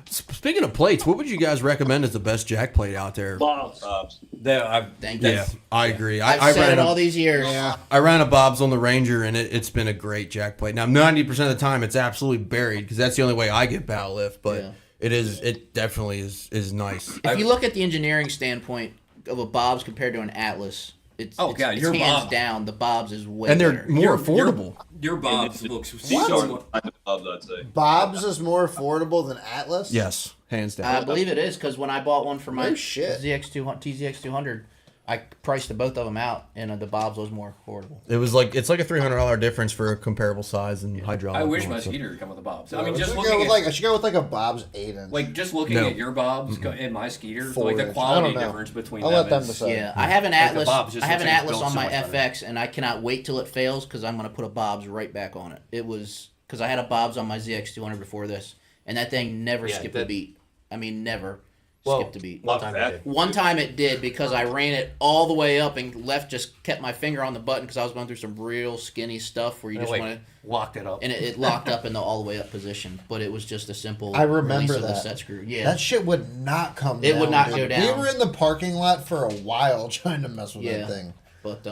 Speaking of plates, what would you guys recommend as the best jack plate out there? Bob's. Thank you. Yeah, I agree. I've said ran it all these years. Yeah. I ran a Bob's on the Ranger, and it's been a great jack plate. Now, 90% of the time, it's absolutely buried because that's the only way I get bow lift. But Yeah. it definitely is nice. If you look at the engineering standpoint of a Bob's compared to an Atlas, it's God, it's your hands Bob- down. The Bob's is way And they're better. more affordable. Your Bob's looks These are the kind of Bobs, I'd say. Bob's is more affordable than Atlas? Yes, hands down. I believe it is because when I bought one for my No shit. TZX 200, I priced the both of them out, and the Bob's was more affordable. It's like a $300 difference for a comparable size and hydraulic. I wish and all my that stuff. Skeeter would come with a Bob's. I I mean, should just go looking with at I should go with like a Bob's 8-inch. like just looking No. at your Bob's and my Skeeter, like the 4-inch. I quality don't know. difference between I'll them let them is- decide. Yeah, I have an the Atlas. Bob's just I have an looks like Atlas built on so my much better. FX, and I cannot wait till it fails because I'm going to put a Bob's right back on it. It was because I had a Bob's on my ZX 200 before this, and that thing never Yeah, skipped a that- beat. I mean, never Well, skipped a beat. One time I did. One time it did because I ran it all the way up and left, just kept my finger on the button because I was going through some real skinny stuff where you And, just like, want to, locked it up. and it locked up in the all the way up position. But it was just a simple I remember release of the that. set screw. Yeah, That shit would not come down. It would not dude. go down. We were in the parking lot for a while trying to mess with Yeah. that thing. but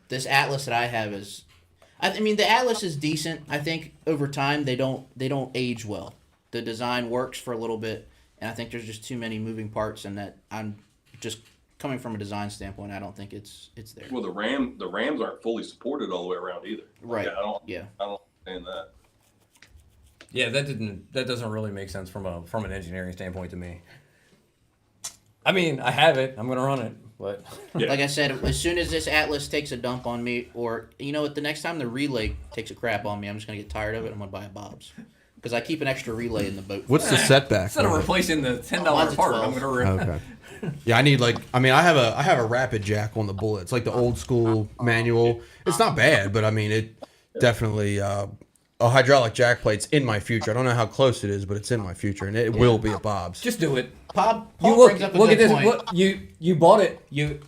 this Atlas that I have is, I mean, the Atlas is decent. I think over time they don't age well. The design works for a little bit, and I think there's just too many moving parts, and that I'm just coming from a design standpoint. I don't think it's there. Well, the Rams aren't fully supported all the way around either. Right. I don't Yeah. understand that. Yeah, that doesn't really make sense from an engineering standpoint to me. I mean, I have it. I'm gonna run it, but Yeah. Like I said, as soon as this Atlas takes a dump on me, or you know what, the next time the relay takes a crap on me, I'm just gonna get tired of it. I'm gonna buy a Bob's because I keep an extra relay in the boat. What's the setback? instead of on it? replacing the $10 Mine's a part, 12. I'm gonna Okay. Yeah, I need I have a rapid jack on the bullet. It's like the old school manual. It's not bad, but I mean it definitely a hydraulic jack plate's in my future. I don't know how close it is, but it's in my future, and it will be a Bob's. just do it. Paul You look brings up a at good this. point. Look, you bought it. You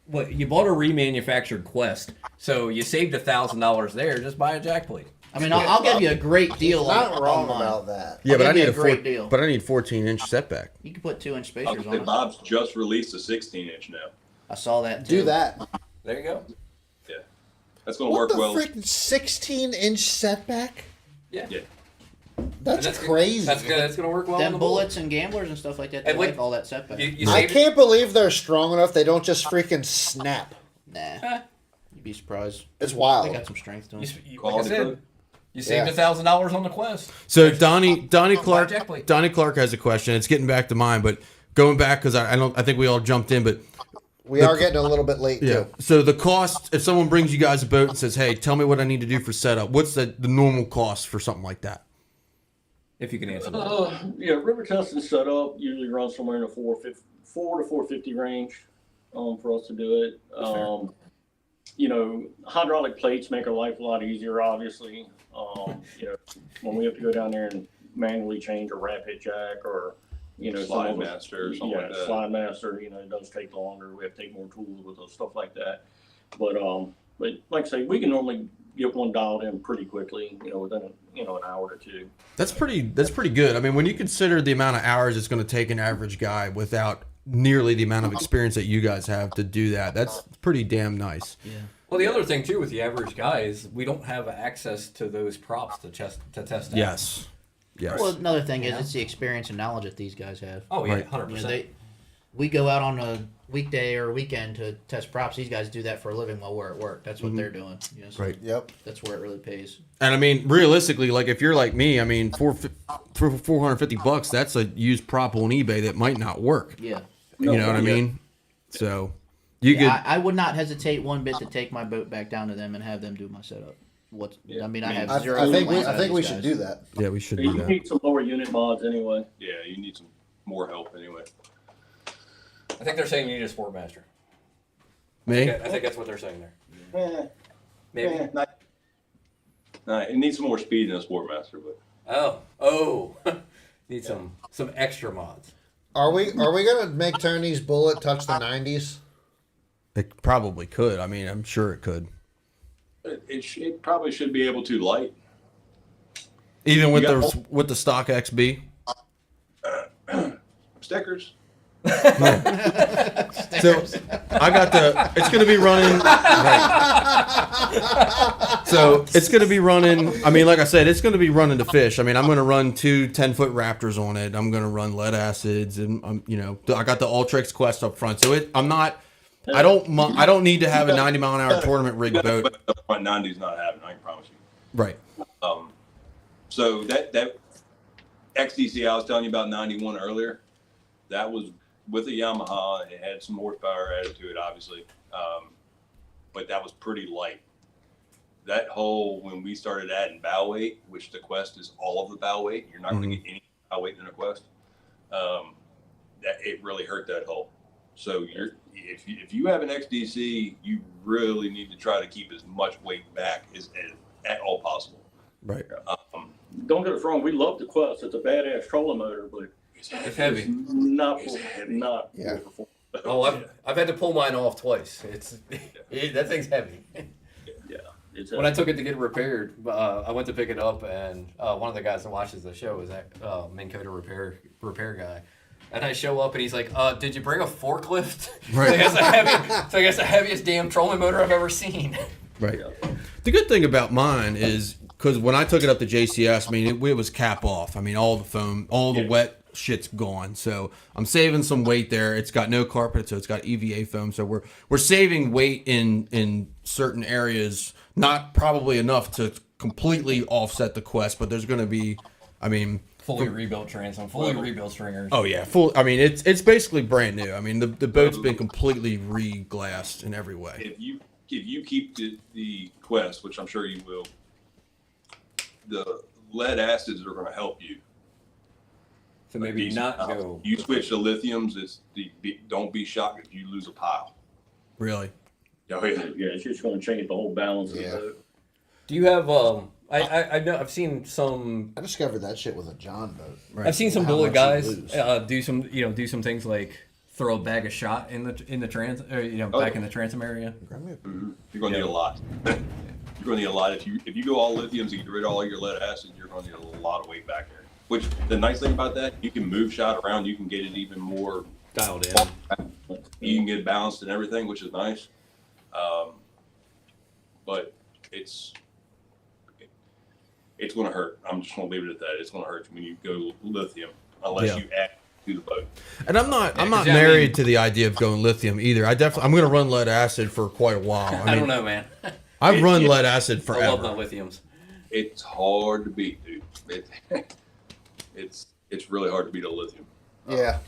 bought a remanufactured Quest, so you saved $1,000 there. Just buy a jack plate. I mean, I'll give you a great deal. Not on wrong mine. about that. Yeah, but I give you need a great deal. But I need 14-inch setback. You can put 2-inch I spacers was on say it. Bob's just released a 16-inch now. I saw that too. Do that. There you go. Yeah, that's gonna What work the well. freaking 16-inch setback? Yeah, Yeah. That's crazy. That's good. That's gonna work well. on Them the bullets and gamblers and stuff like that. They And like like- all that setback. You I saved can't believe they're strong enough they don't just freaking snap. Nah, you'd be surprised. It's They wild. got some strength to them. like I Quality said, code. you saved Yeah. $1,000 on the Quest. So Donnie Clark jack plate. Donnie Clark has a question. It's getting back to mine, but going back because I think we all jumped in, but We are getting a little bit late, yeah. too. So the cost, if someone brings you guys a boat and says, "Hey, tell me what I need to do for setup," what's the normal cost for something like that? If you can answer that. Yeah, river testing setup usually runs somewhere in the 4 to 450 range for us to do it. You know, hydraulic plates make our life a lot easier, obviously. You know, when we have to go down there and manually change a rapid jack or, you know, Slide some of us- master or something like that. Slide master, you know, it does take longer. We have to take more tools with us, stuff like that. But like I say, we can normally get one dialed in pretty quickly, you know, within an hour or two. That's pretty good. I mean, when you consider the amount of hours it's going to take an average guy without nearly the amount of experience that you guys have to do that, that's pretty damn nice. Yeah. Well, the other thing too with the average guy is we don't have access to those props to test out. Yes. Yes. Well, another thing is it's the experience and knowledge that these guys have. Oh yeah, Right. 100%. We go out on a weekday or weekend to test props. These guys do that for a living while we're at work. That's what they're doing. You know, so Right. Yep. That's where it really pays. And I mean, realistically, like if you're like me, I mean, for $450, that's a used prop on eBay that might not work. Yeah. You know what I mean? So you Yeah, I would not hesitate one bit to take my boat back down to them and have them do my setup. Yeah. I mean, I have I zero. think complaints out of we these should guys. do that. yeah, we should You do that. need some lower unit mods anyway. Yeah, you need some more help anyway. I think they're saying you need a sport master. Me? I think that's what they're saying there. Maybe. It needs some more speed in a Sportmaster, but Oh. Need some extra mods. Are we gonna make Tony's bullet touch the 90s? It probably could. I mean, I'm sure it could. It probably should be able to light. Even with You the stock XB. Stickers. So I got it's going to be running. So it's going to be running. I mean, like I said, it's going to be running to fish. I mean, I'm going to run 2 10-foot Raptors on it. I'm going to run lead acids, and I got the Ultrix Quest up front. So I don't need to have a 90-mile-an-hour tournament rig boat. The front 90's not happening. I can promise you. Right. So that XDC I was telling you about 91 earlier, that was with a Yamaha. It had some horsepower added to it, obviously, but that was pretty light. That hull, when we started adding bow weight, which the Quest is all of the bow weight, you're not going to get any bow weight in a Quest. That it really hurt that hull. So if you have an XDC, you really need to try to keep as much weight back as at all possible. Right. Don't get us wrong, we love the Quest. It's a badass trolling motor, but It's heavy. not Yeah. for Oh, I've had to pull mine off twice. That thing's heavy. yeah. It's When I took it to get it repaired, I went to pick it up, and one of the guys that watches the show is that Minn Kota repair guy. And I show up, and he's like, "Did you bring a forklift?" Right. It's the heaviest damn trolling motor I've ever seen. Right. The good thing about mine is because when I took it up to JCS, I mean, it was cap off. I mean, all the foam, all the wet shit's gone. So I'm saving some weight there. It's got no carpet, so it's got EVA foam. So we're saving weight in certain areas. Not probably enough to completely offset the Quest, but there's going to be, I mean, Fully rebuilt transom, fully rebuilt stringers. oh yeah, full. I mean, it's basically brand new. I mean, the boat's been completely re-glassed in every way. If you keep the Quest, which I'm sure you will, the lead acids are going to help you. So maybe not go. You switch to lithiums. Don't be shocked if you lose a pile. Really. Oh yeah. Yeah, it's just going to change the whole balance of the Yeah. boat. Do you have I know I've seen some. I discovered that shit with a John boat. Right. I've seen some How bullet much you guys lose. do some things like throw a bag of shot in the trans or, back in the transom area. You're going to need a lot. You're going to need a lot. If you go all lithiums and get rid of all your lead acid, you're going to need a lot of weight back there. Which the nice thing about that, you can move shot around. You can get it even more Dialed in. You can get balanced and everything, which is nice. But it's going to hurt. I'm just going to leave it at that. It's going to hurt when you go lithium, unless you add to the boat. And I'm not 'cause, married to the idea of going lithium either. I'm going to run lead acid for quite a while. I don't know, man. I've run lead acid I love forever. the lithiums. It's hard to beat, dude. It's really hard to beat a lithium. Yeah,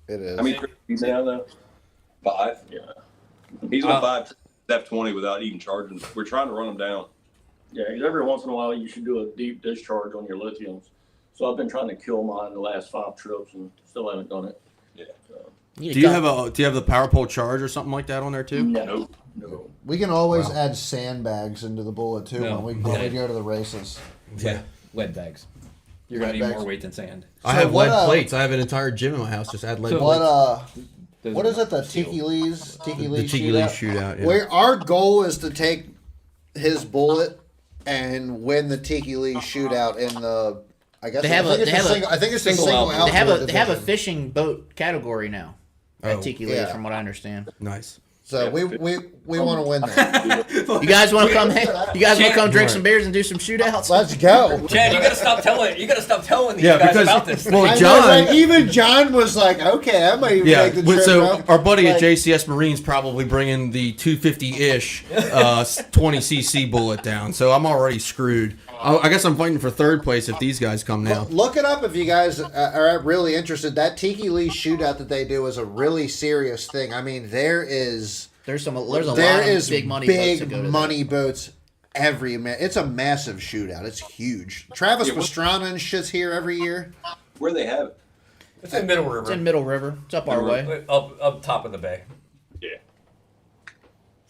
it is. I mean, he's now though 5. Yeah. He's on 5 F20 without even charging. We're trying to run them down. Yeah, 'cause every once in a while you should do a deep discharge on your lithiums. So I've been trying to kill mine the last 5 trips and still haven't done it. Yeah. Do you have the power pole charge or something like that on there too? No. we can always add sandbags into the bullet too No. when we go to the races. Yeah, lead bags. You're gonna Lead need bags. more weight than sand. I So have what, lead plates. I have an entire gym in my house. Just add lead So plates. What is it? The Tiki Lee's The Tiki Lee shootout. Yeah. Where our goal is to take his bullet and win the Tiki Lee shootout in the. I guess They have I think a- it's they have a single. I think it's a single single outboard. outboard. They have a division. fishing boat category now Oh, at Tiki Lee's, yeah. from what I understand. Nice. So we want to win that. You guys want to come? You guys want to come drink some beers and do some shootouts? Let's go. Chad, you gotta stop telling these Yeah, guys because about this. well, I know, John. right? Even John was like, "Okay, I might even Yeah, make the trip." so bro." our buddy at Like, JCS Marine's probably bringing the 250-ish 20cc bullet down, so I'm already screwed. I guess I'm fighting for third place if these guys come now. Look it up if you guys are really interested. That Tiki Lee shootout that they do is a really serious thing. I mean, there's There's a lot of big money boats that go to money boats it's a massive shootout. It's huge. Travis Pastrana and shit's here every year. Where they have it? It's in Middle that. River. It's in Middle River. It's up our way. Up top of the bay. Yeah.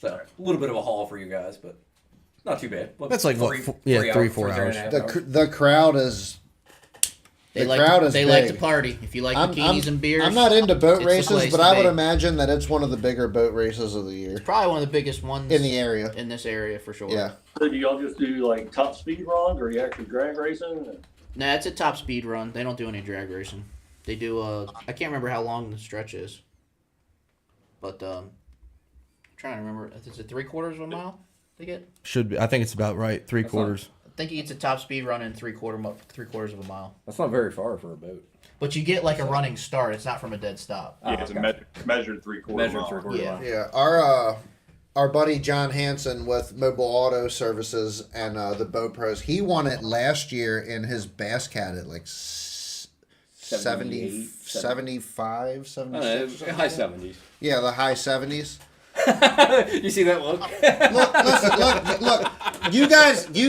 So a little bit of a haul for you guys, but not too bad. That's like, what, 3-4 hours. The crowd is They The like crowd to, is they like to big. party. If you like bikinis and beers, I'm not into boat it's the races, place but to I would be. imagine that it's one of the bigger boat races of the year probably one of the biggest ones in the area. in this area for sure. Yeah. So do y'all just do like top speed runs, or you actually drag racing? Nah, it's a top speed run. They don't do any drag racing. They do. I can't remember how long the stretch is, but I'm trying to remember. Is it 3/4 of a mile? They get. Should be. I think it's about right. 3/4. I think he gets a top speed run in 3/4 of a mile. That's not very far for a boat. But you get like a running start. It's not from a dead stop. Yeah, it's a measured 3/4 Measured mile. 3/4 Yeah. mile. Yeah. Our buddy John Hansen with Mobile Auto Services and the Boat Pros, he won it last year in his Bass Cat at like 70, 75, 76. High 70s. Yeah, the high 70s. You see that look? Look. You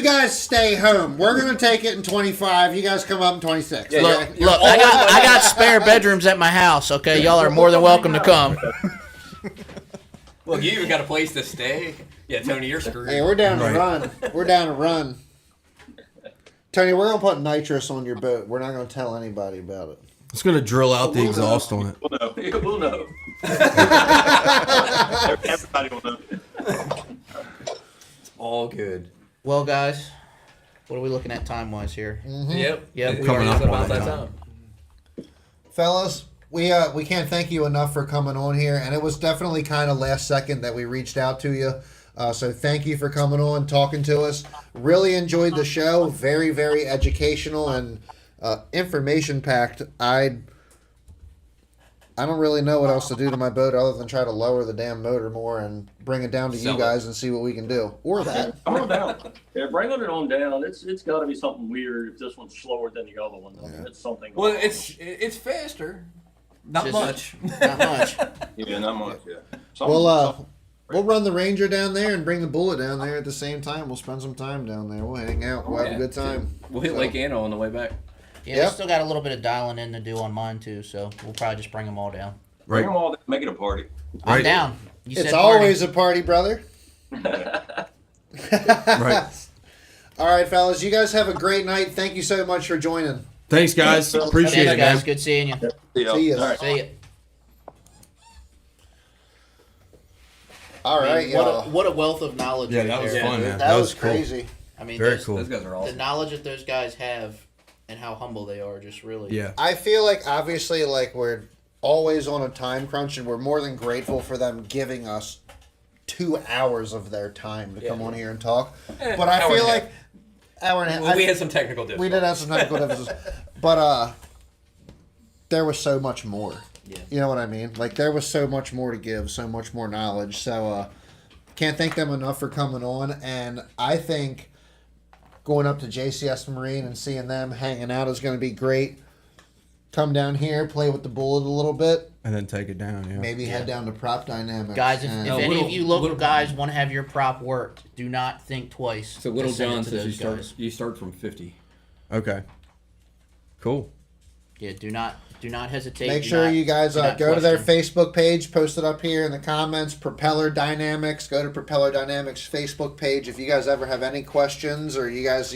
guys stay home. We're gonna take it in 25. You guys come up in 26. Yeah, Okay? Look, I got spare bedrooms at my house. Okay, y'all are more than welcome to come. Look, you even got a place to stay. Yeah, Tony, you're screwed. Hey, we're down to Right. run. We're down to run. Tony, we're gonna put nitrous on your boat. We're not gonna tell anybody about it. It's gonna drill out the exhaust on it. We'll know. Yeah, we'll know. Everybody will know. All good. Well, guys, what are we looking at time wise here? Yep. Yep. We Coming are up about on that that time. Fellas, we can't thank you enough for coming on here, and it was definitely kind of last second that we reached out to you. So thank you for coming on, talking to us. Really enjoyed the show. Very, very educational and information packed. I don't really know what else to do to my boat other than try to lower the damn motor more and bring it down to Sell you it. guys and see what we can do. Or that. Come on down. Yeah, bring it on down. It's got to be something weird if this one's slower than the other one. I mean, it's something. Well, it's faster. Not Just- much. Not much. Yeah, not much. Yeah. We'll run the Ranger down there and bring the Bullet down there at the same time. We'll spend some time down there. We'll hang out. We'll have a good time. We'll hit So- Lake Anna on the way back. Yeah, Yep. we still got a little bit of dialing in to do on mine too, so we'll probably just bring them all down. Bring Right. them all. Make it a party. I'm Right. down. You It's said party. always a party, brother. Right. All right, fellas. You guys have a great night. Thank you so much for joining. Thanks, guys. Appreciate Thanks, it, guys. man. Good seeing you. See ya. See ya. All right. See ya. All right, y'all. What a wealth of knowledge. Yeah, right that was there. fun, man. That was cool. crazy. I mean, Very those- cool. Those guys are The awesome. knowledge that those guys have and how humble they are, just really. Yeah. I feel like obviously like we're always on a time crunch, and we're more than grateful for them giving us 2 hours of their time to come on here and talk. But I hour feel and a like half. hour and a half. Well, we had some technical difficulties. We did have some technical differences, but there was so much more. Yeah. You know what I mean? Like there was so much more to give, so much more knowledge. So can't thank them enough for coming on. And I think going up to JCS Marine and seeing them hanging out is going to be great. Come down here, play with the Bullet a little bit. And then take it down. Yeah. Maybe head down to Prop Dynamics. Guys, if and- any of you local guys want to have your prop worked, do not think twice. So Little to send it John to says those you guys. start from 50. Okay. Cool. Yeah, do not hesitate. Make do sure not- you guys do not go to their question. Facebook page, post it up here in the comments. Propeller Dynamics. Go to Propeller Dynamics Facebook page. If you guys ever have any questions or you guys,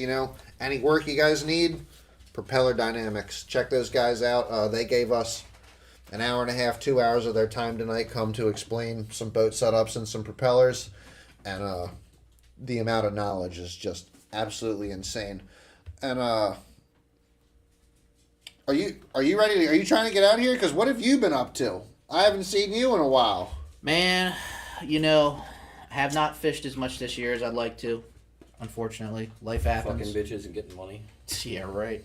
any work you guys need, Propeller Dynamics. Check those guys out. They gave us an hour and a half, 2 hours of their time tonight come to explain some boat setups and some propellers. And the amount of knowledge is just absolutely insane. And Are you ready? Are you trying to get out of here? Because what have you been up to? I haven't seen you in a while. Man, I have not fished as much this year as I'd like to. Unfortunately, life happens. Fucking bitches and getting money. Yeah, right.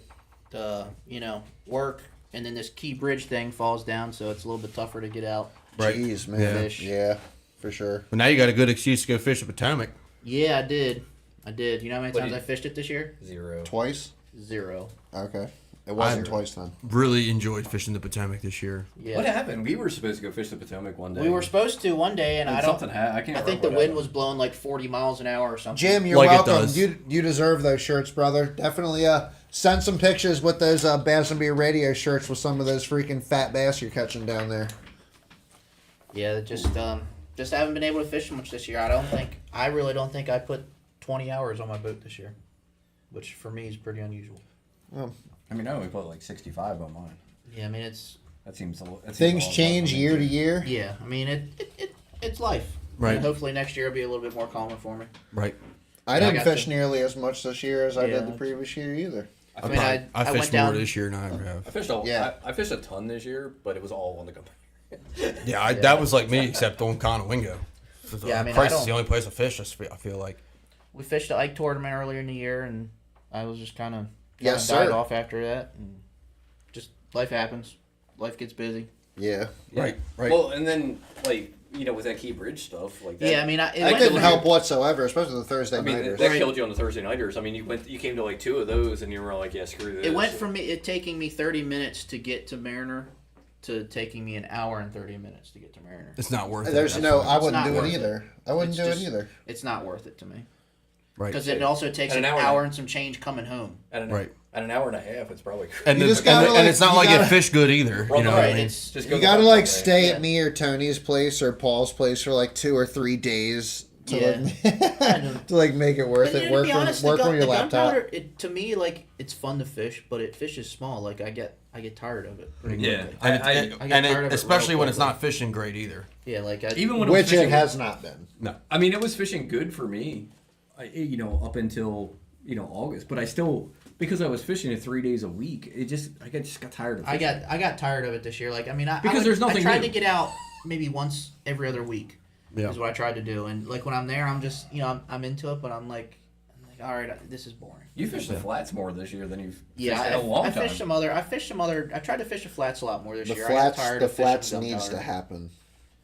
Work, and then this key bridge thing falls down, so it's a little bit tougher to get out. Right. Jeez, man. Yeah. Fish. Yeah, for sure. But now you got a good excuse to go fish the Potomac. Yeah, I did. You know how many What times do I you- fished it this year? 0. Twice? 0. Okay. It wasn't I- twice then. Really enjoyed fishing the Potomac this year. Yeah. What happened? We were supposed to go fish the Potomac one day. We were supposed to one day, and I don't. Something I can't. I think the wind was blowing like 40 miles an hour or something. Jim, you're Like it welcome. does. You deserve those shirts, brother. Definitely send some pictures with those Bass and Beer Radio shirts with some of those freaking fat bass you're catching down there. Yeah, just haven't been able to fish much this year. I really don't think I put 20 hours on my boat this year, which for me is pretty unusual. I mean, I only put like 65 on mine. Yeah, I mean it's That seems a little. Things change year to year. yeah. I mean it's life. Right. And hopefully next year will be a little bit more calmer for me. Right. I I didn't got fish to- nearly as much this year as I Yeah. did the previous year either. I mean, I I went fished down. more this year than I ever have. I fished a, Yeah. I fished a ton this year, but it was all on the company. Yeah, that was like me, except on Conowingo. Yeah, I mean, Christ I is the don't- only place I fish. I feel like. We fished the Ike tournament earlier in the year, and I was just kind of Yes, died sir. off after that. And just life happens. Life gets busy. Yeah. Right. Right. Well, and then like with that Key Bridge stuff, like that. Yeah, I mean, it It went didn't from- help whatsoever, especially the Thursday I mean, nighters. that killed you on the Thursday nighters. I mean, you came to like 2 of those, and you were like, yeah, screw this. It went from it taking me 30 minutes to get to Mariner to taking me an hour and 30 minutes to get to Mariner. It's not worth it. There's That's no, fine. I wouldn't not do it worth it. either. I wouldn't It's do just- it either. It's not worth it to me Right. because it also takes And an an hour hour and some change coming home. Right. At an hour and a half, it's probably. And, You the- just gotta, and like, it's not you like gotta- you fish good either. You know what I Right, mean? it's Just You go gotta the like way. stay Yeah. at me or Tony's place or Paul's place for like 2 or 3 days to like, to like make it worth And, it. to Work be from honest, work the from your laptop. gunpowder, to me, like it's fun to fish, but it fishes small. Like I get tired of it pretty Yeah. quickly. And, I and, get and tired of it especially real when it's quickly. not fishing great either. Yeah, like Even when it was Which it fishing, has not been. No. I mean, it was fishing good for me, up until August. But I still, because I was fishing it 3 days a week, I just got tired of I fishing. got tired of it this year. Like I mean, Because there's nothing I tried new. to get out maybe once every other week. Yeah. Is what I tried to do, and like when I'm there, I'm just I'm into it, but I'm like all right, this is boring. You fished the flats more this year than you've Yeah, fished in a long I time. fished some other. I tried to fish the flats a lot more this The year. I got flats, tired the of fishing flats the needs to gunpowder. happen.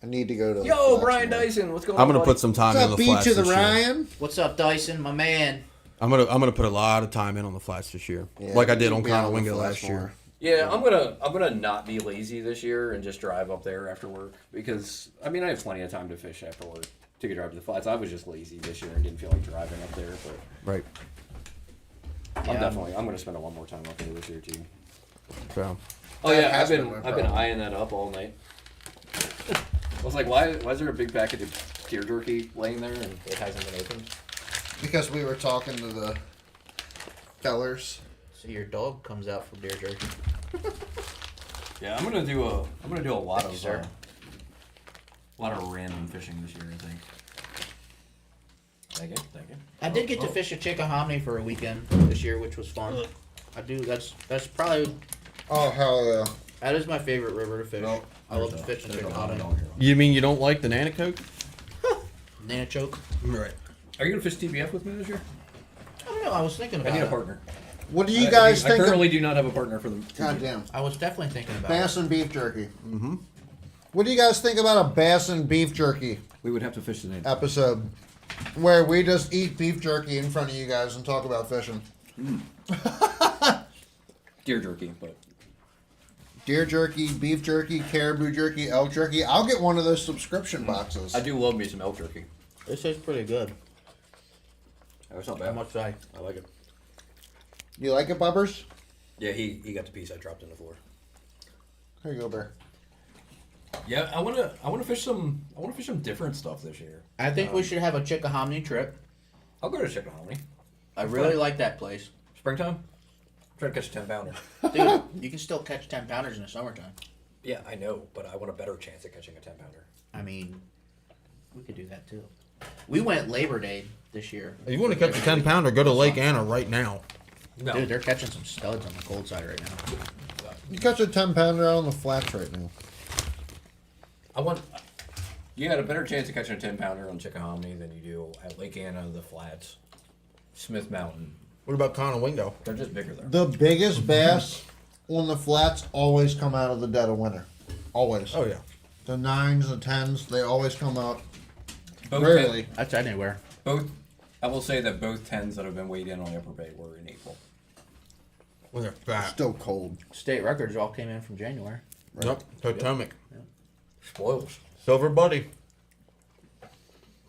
I need to go to. the Yo, flats Brian more. Dyson, what's going I'm on? gonna buddy? put some time What's into up, the B flats to the this year. Ryan? What's up, Dyson, my man? I'm gonna put a lot of time in on the flats this year, Yeah, like I did on be on the Conowingo flats last year. more. Yeah, I'm gonna not be lazy this year and just drive up there after work because I mean I have plenty of time to fish after work to get drive to the flats. I was just lazy this year and didn't feel like driving up there, but Right. I'm gonna spend a lot more time up there this year too. So. Oh yeah, has I've been been my I've been problem. eyeing that up all night. I was like, why is there a big package of deer jerky laying there and it hasn't been opened? Because we were talking to the fellers. So your dog comes out from deer jerky. Yeah, I'm gonna do a lot Thank you, of sir. random fishing this year, I think. Thank you. I did get to fish a Chickahominy for a weekend this year, which was fun. I do. That's probably Oh hell yeah! that is my favorite river to fish. I love to fish in There's a lot of Chickahominy. dog here. You mean you don't like the Nanacoke? Nanachoke. Right. Are you gonna fish TBF with me this year? I don't know. I was thinking I about need a it. partner. What do you guys I think? currently do not have a partner for the. God damn. I was definitely thinking about Bass it. and beef jerky. Mm-hmm. What do you guys think about a bass and beef jerky We would have to fish tonight. episode where we just eat beef jerky in front of you guys and talk about fishing? Deer jerky, but Deer jerky, beef jerky, caribou jerky, elk jerky. I'll get one of those subscription boxes. I do love me some elk jerky. This tastes pretty good. That's not How bad. much do I? I like it. You like it, Bubbers? Yeah, he got the piece I dropped on the floor. Here you go, Bear. Yeah, I wanna fish some different stuff this year. I think we should have a Chickahominy trip. I'll go to Chickahominy. I really like that place. Springtime? Try to catch a 10-pounder. Dude, you can still catch 10 pounders in the summertime. Yeah, I know, but I want a better chance at catching a 10-pounder. I mean, we could do that too. We went Labor Day this year. If you want to catch a 10-pounder, go to Lake Anna right now. No. Dude, they're catching some studs on the cold side right now. You catch a 10-pounder out on the flats right now. You had a better chance of catching a 10-pounder on Chickahominy than you do at Lake Anna, the Flats, Smith Mountain. What about Conowingo? They're just bigger there. The biggest bass on the flats always come out of the dead of winter. Always. Oh yeah. The 9s, the 10s, they always come out. Both Rarely. That's anywhere. I will say that both 10s that have been weighed in on Upper Bay were in April. When they're fat. Still cold. State records all came in from January. Yep. Potomac. Spoils. Silver Buddy.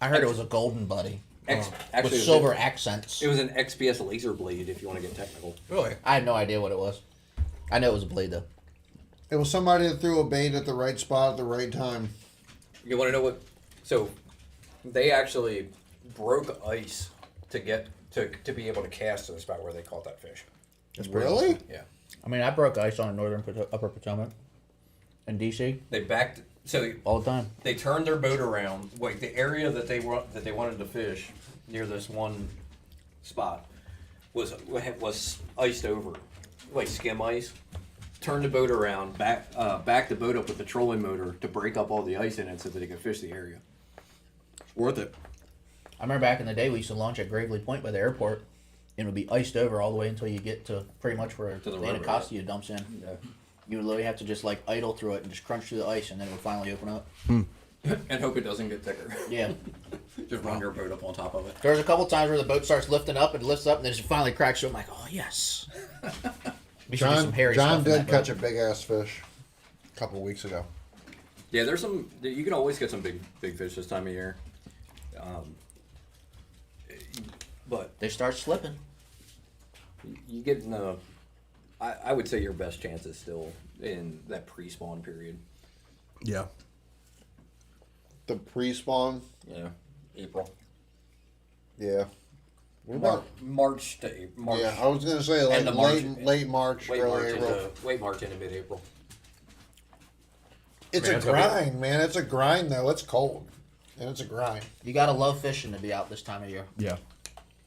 I heard it was a golden buddy Actually, with silver accents. It was an XPS laser blade, if you want to get technical. Really? I had no idea what it was. I know it was a blade though. It was somebody that threw a bait at the right spot at the right time. You want to know what? So, they actually broke ice to get to be able to cast to the spot where they caught that fish. Really? Yeah. I mean, I broke ice on northern Upper Potomac in DC They backed. So all the time. they turned their boat around. Wait, the area that they wanted to fish near this one spot was iced over, like skim ice. Turned the boat around, backed the boat up with the trolling motor to break up all the ice in it so that they could fish the area. Worth it. I remember back in the day we used to launch at Gravely Point by the airport, and it would be iced over all the way until you get to pretty much where To the the river, Anacostia dumps in. Yeah. You would literally have to just like idle through it and just crunch through the ice, and then it would finally open up. And hope it doesn't get thicker. Yeah. Just run your boat up on top of it. There's a couple times where the boat starts lifting up and lifts up, and then it finally cracks through. I'm like, oh yes. We should do some hairy John stuff in did that catch boat. a big ass fish a couple weeks ago. Yeah, there's some. You can always get some big fish this time of year. But They start slipping. you get in the. I would say your best chance is still in that pre-spawn period. Yeah. The pre-spawn, Yeah, April. yeah. What about? March to March. Yeah, I was gonna say like End of March. late March, Late early March April. late March into mid-April. It's Man, a it's gonna be- grind, man. It's a grind though. It's cold, and it's a grind. You gotta love fishing to be out this time of year. Yeah.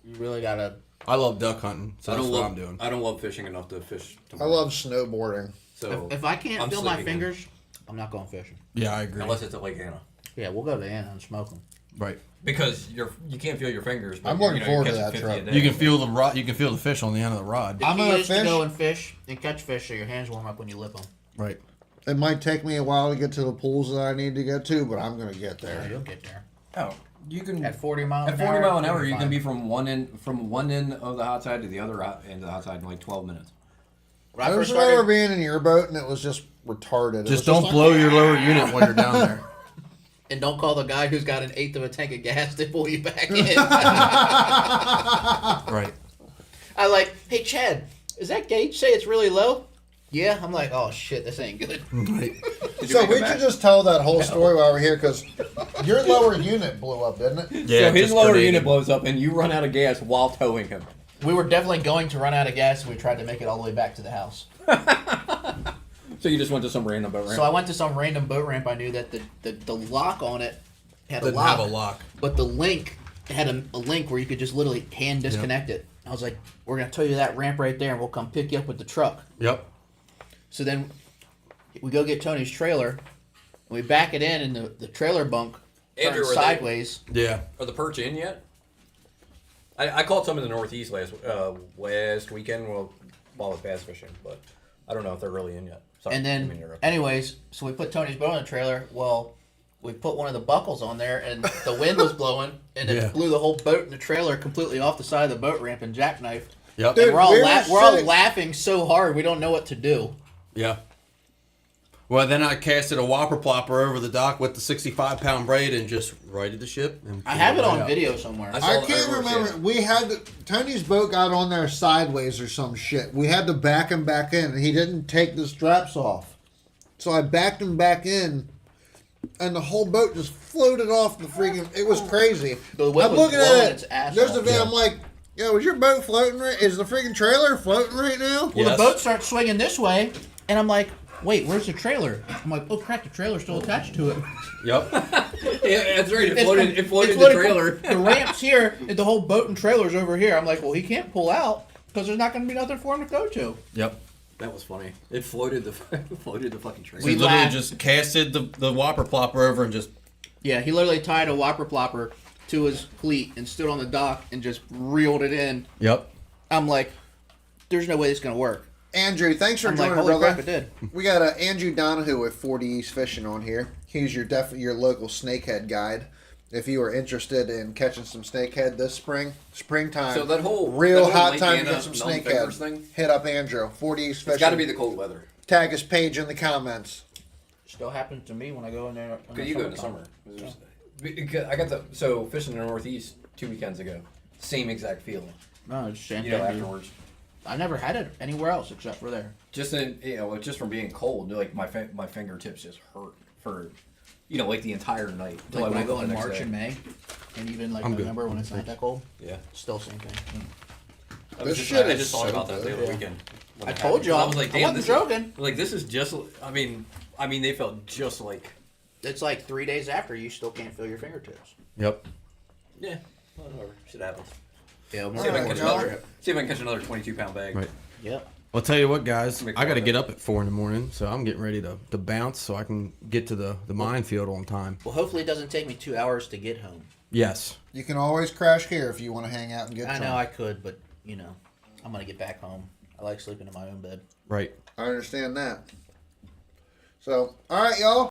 You really gotta. I love duck hunting, so that's what I'm doing. I don't love fishing enough to fish. I Tomorrow. love snowboarding. So If I can't I'm feel my sleeping in. fingers, I'm not going fishing. Yeah, I agree. Unless it's at Lake Anna. Yeah, we'll go to Anna and smoke them. Right. Because you can't feel your fingers. But I'm looking you're forward to catching that 50 trip. a day. You can feel the rod. You can feel the fish on the end of the rod. The I'm key gonna is to fish. go and fish and catch fish so your hands warm up when you lip them. Right. It might take me a while to get to the pools that I need to get to, but I'm gonna get Yeah, there. you'll get there. Oh, you can At 40 miles at an 40 hour. mile an hour. you'll be You can fine. be from one end of the hot side to the other end of the hot side in like 12 minutes. When I I first just remember started, being in your boat and it was just retarded. It Just was don't like, blow your lower unit when you're down there. and don't call the guy who's got an eighth of a tank of gas to pull you back in. Right. I like, hey Chad, is that gauge say it's really low? Yeah, I'm like, oh shit, this ain't good. Right. So we should just tell that whole story while we're here, because your lower unit blew up, didn't it? Yeah. So his just lower grenaded. unit blows up, and you run out of gas while towing him. We were definitely going to run out of gas, and we tried to make it all the way back to the house. So you just went to some random boat ramp. So I went to some random boat ramp. I knew that the lock on it had a Didn't lock, have a lock. but the link had a link where you could just literally hand disconnect it. I was like, we're gonna tow you that ramp right there, and we'll come pick you up with the truck. Yep. So then we go get Tony's trailer, and we back it in, and the trailer bunk Andrew, turns are they- sideways. Yeah. Are the perch in yet? I caught some in the Northeast last weekend while I was bass fishing, but I don't know if they're really in yet. Sorry, And I mean, then, you're up. anyways, so we put Tony's boat on the trailer. Well, we put one of the buckles on there, and the wind was blowing, and it Yeah. blew the whole boat and the trailer completely off the side of the boat ramp and jackknife. Yep. Dude, And we're all we were we're all sitting- laughing so hard we don't know what to do. Yeah. Well, then I casted a whopper plopper over the dock with the 65-pound braid and just righted the ship. And I have it pulled on out. video somewhere. I saw I the can't Everest, remember. yeah. We had Tony's boat got on there sideways or some shit. We had to back him back in, and he didn't take the straps off. So I backed him back in, and the whole boat just floated off the freaking. It was crazy. The wind I'm was looking blowing at its it. ass There's off. the video. I'm like, yo, is your boat floating right? Is the freaking trailer floating right now? Well, Yes. the boat starts swinging this way, and I'm like, wait, where's the trailer? I'm like, oh crap, the trailer's still attached to it. Yep. Yeah, that's right. It It's floated. com- It floated it's the floated trailer. The ramp's here, and the whole boat and trailer's over here. I'm like, well, he can't pull out because there's not going to be nothing for him to go to. Yep. That was funny. It floated the floated the fucking trailer. We We literally laughed. just casted the whopper plopper over and just Yeah, he literally tied a whopper plopper to his cleat and stood on the dock and just reeled it in. Yep. I'm like, there's no way this is going to work. Andrew, thanks for I'm like, joining, holy brother. crap, it did. We got Andrew Donahue with 40 East Fishing on here. He's your your local snakehead guide. If you are interested in catching some snakehead this springtime, So that whole real hot Lake time to Anna get some non-fingers snakehead, thing, hit up Andrew. 40 East Fishing. it's got to be the cold weather. Tag his page in the comments. Still happens to me when I go in there. Because you go in the summer. Because I got fishing in the Northeast 2 weekends ago. Same exact feeling. No, it's same You know, thing. afterwards. I never had it anywhere else except for there. Just just from being cold, like my fingertips just hurt for, like the entire night. till Like when I woke go up in the next March day. and May, and even like I'm good. November when it's not that cold, Yeah. still same thing. I This just, shit I is just thought so about that the good. other weekend. when I it told happened. you, 'Cause I was like, I damn, wasn't this joking. Like this is just. I mean, they felt just like. It's like 3 days after you still can't feel your fingertips. Yep. Yeah, whatever. Shit happens. Yeah, See if I can Alright, catch y'all. another. See if I can catch another 22-pound bag. Right. Yep. I'll tell you what, guys. Make I got to water. get up at 4 in the morning, so I'm getting ready to bounce so I can get to the minefield on time. Well, hopefully it doesn't take me 2 hours to get home. Yes. You can always crash here if you want to hang out and get I drunk. know I could, but I'm gonna get back home. I like sleeping in my own bed. Right. I understand that. So, all right, y'all.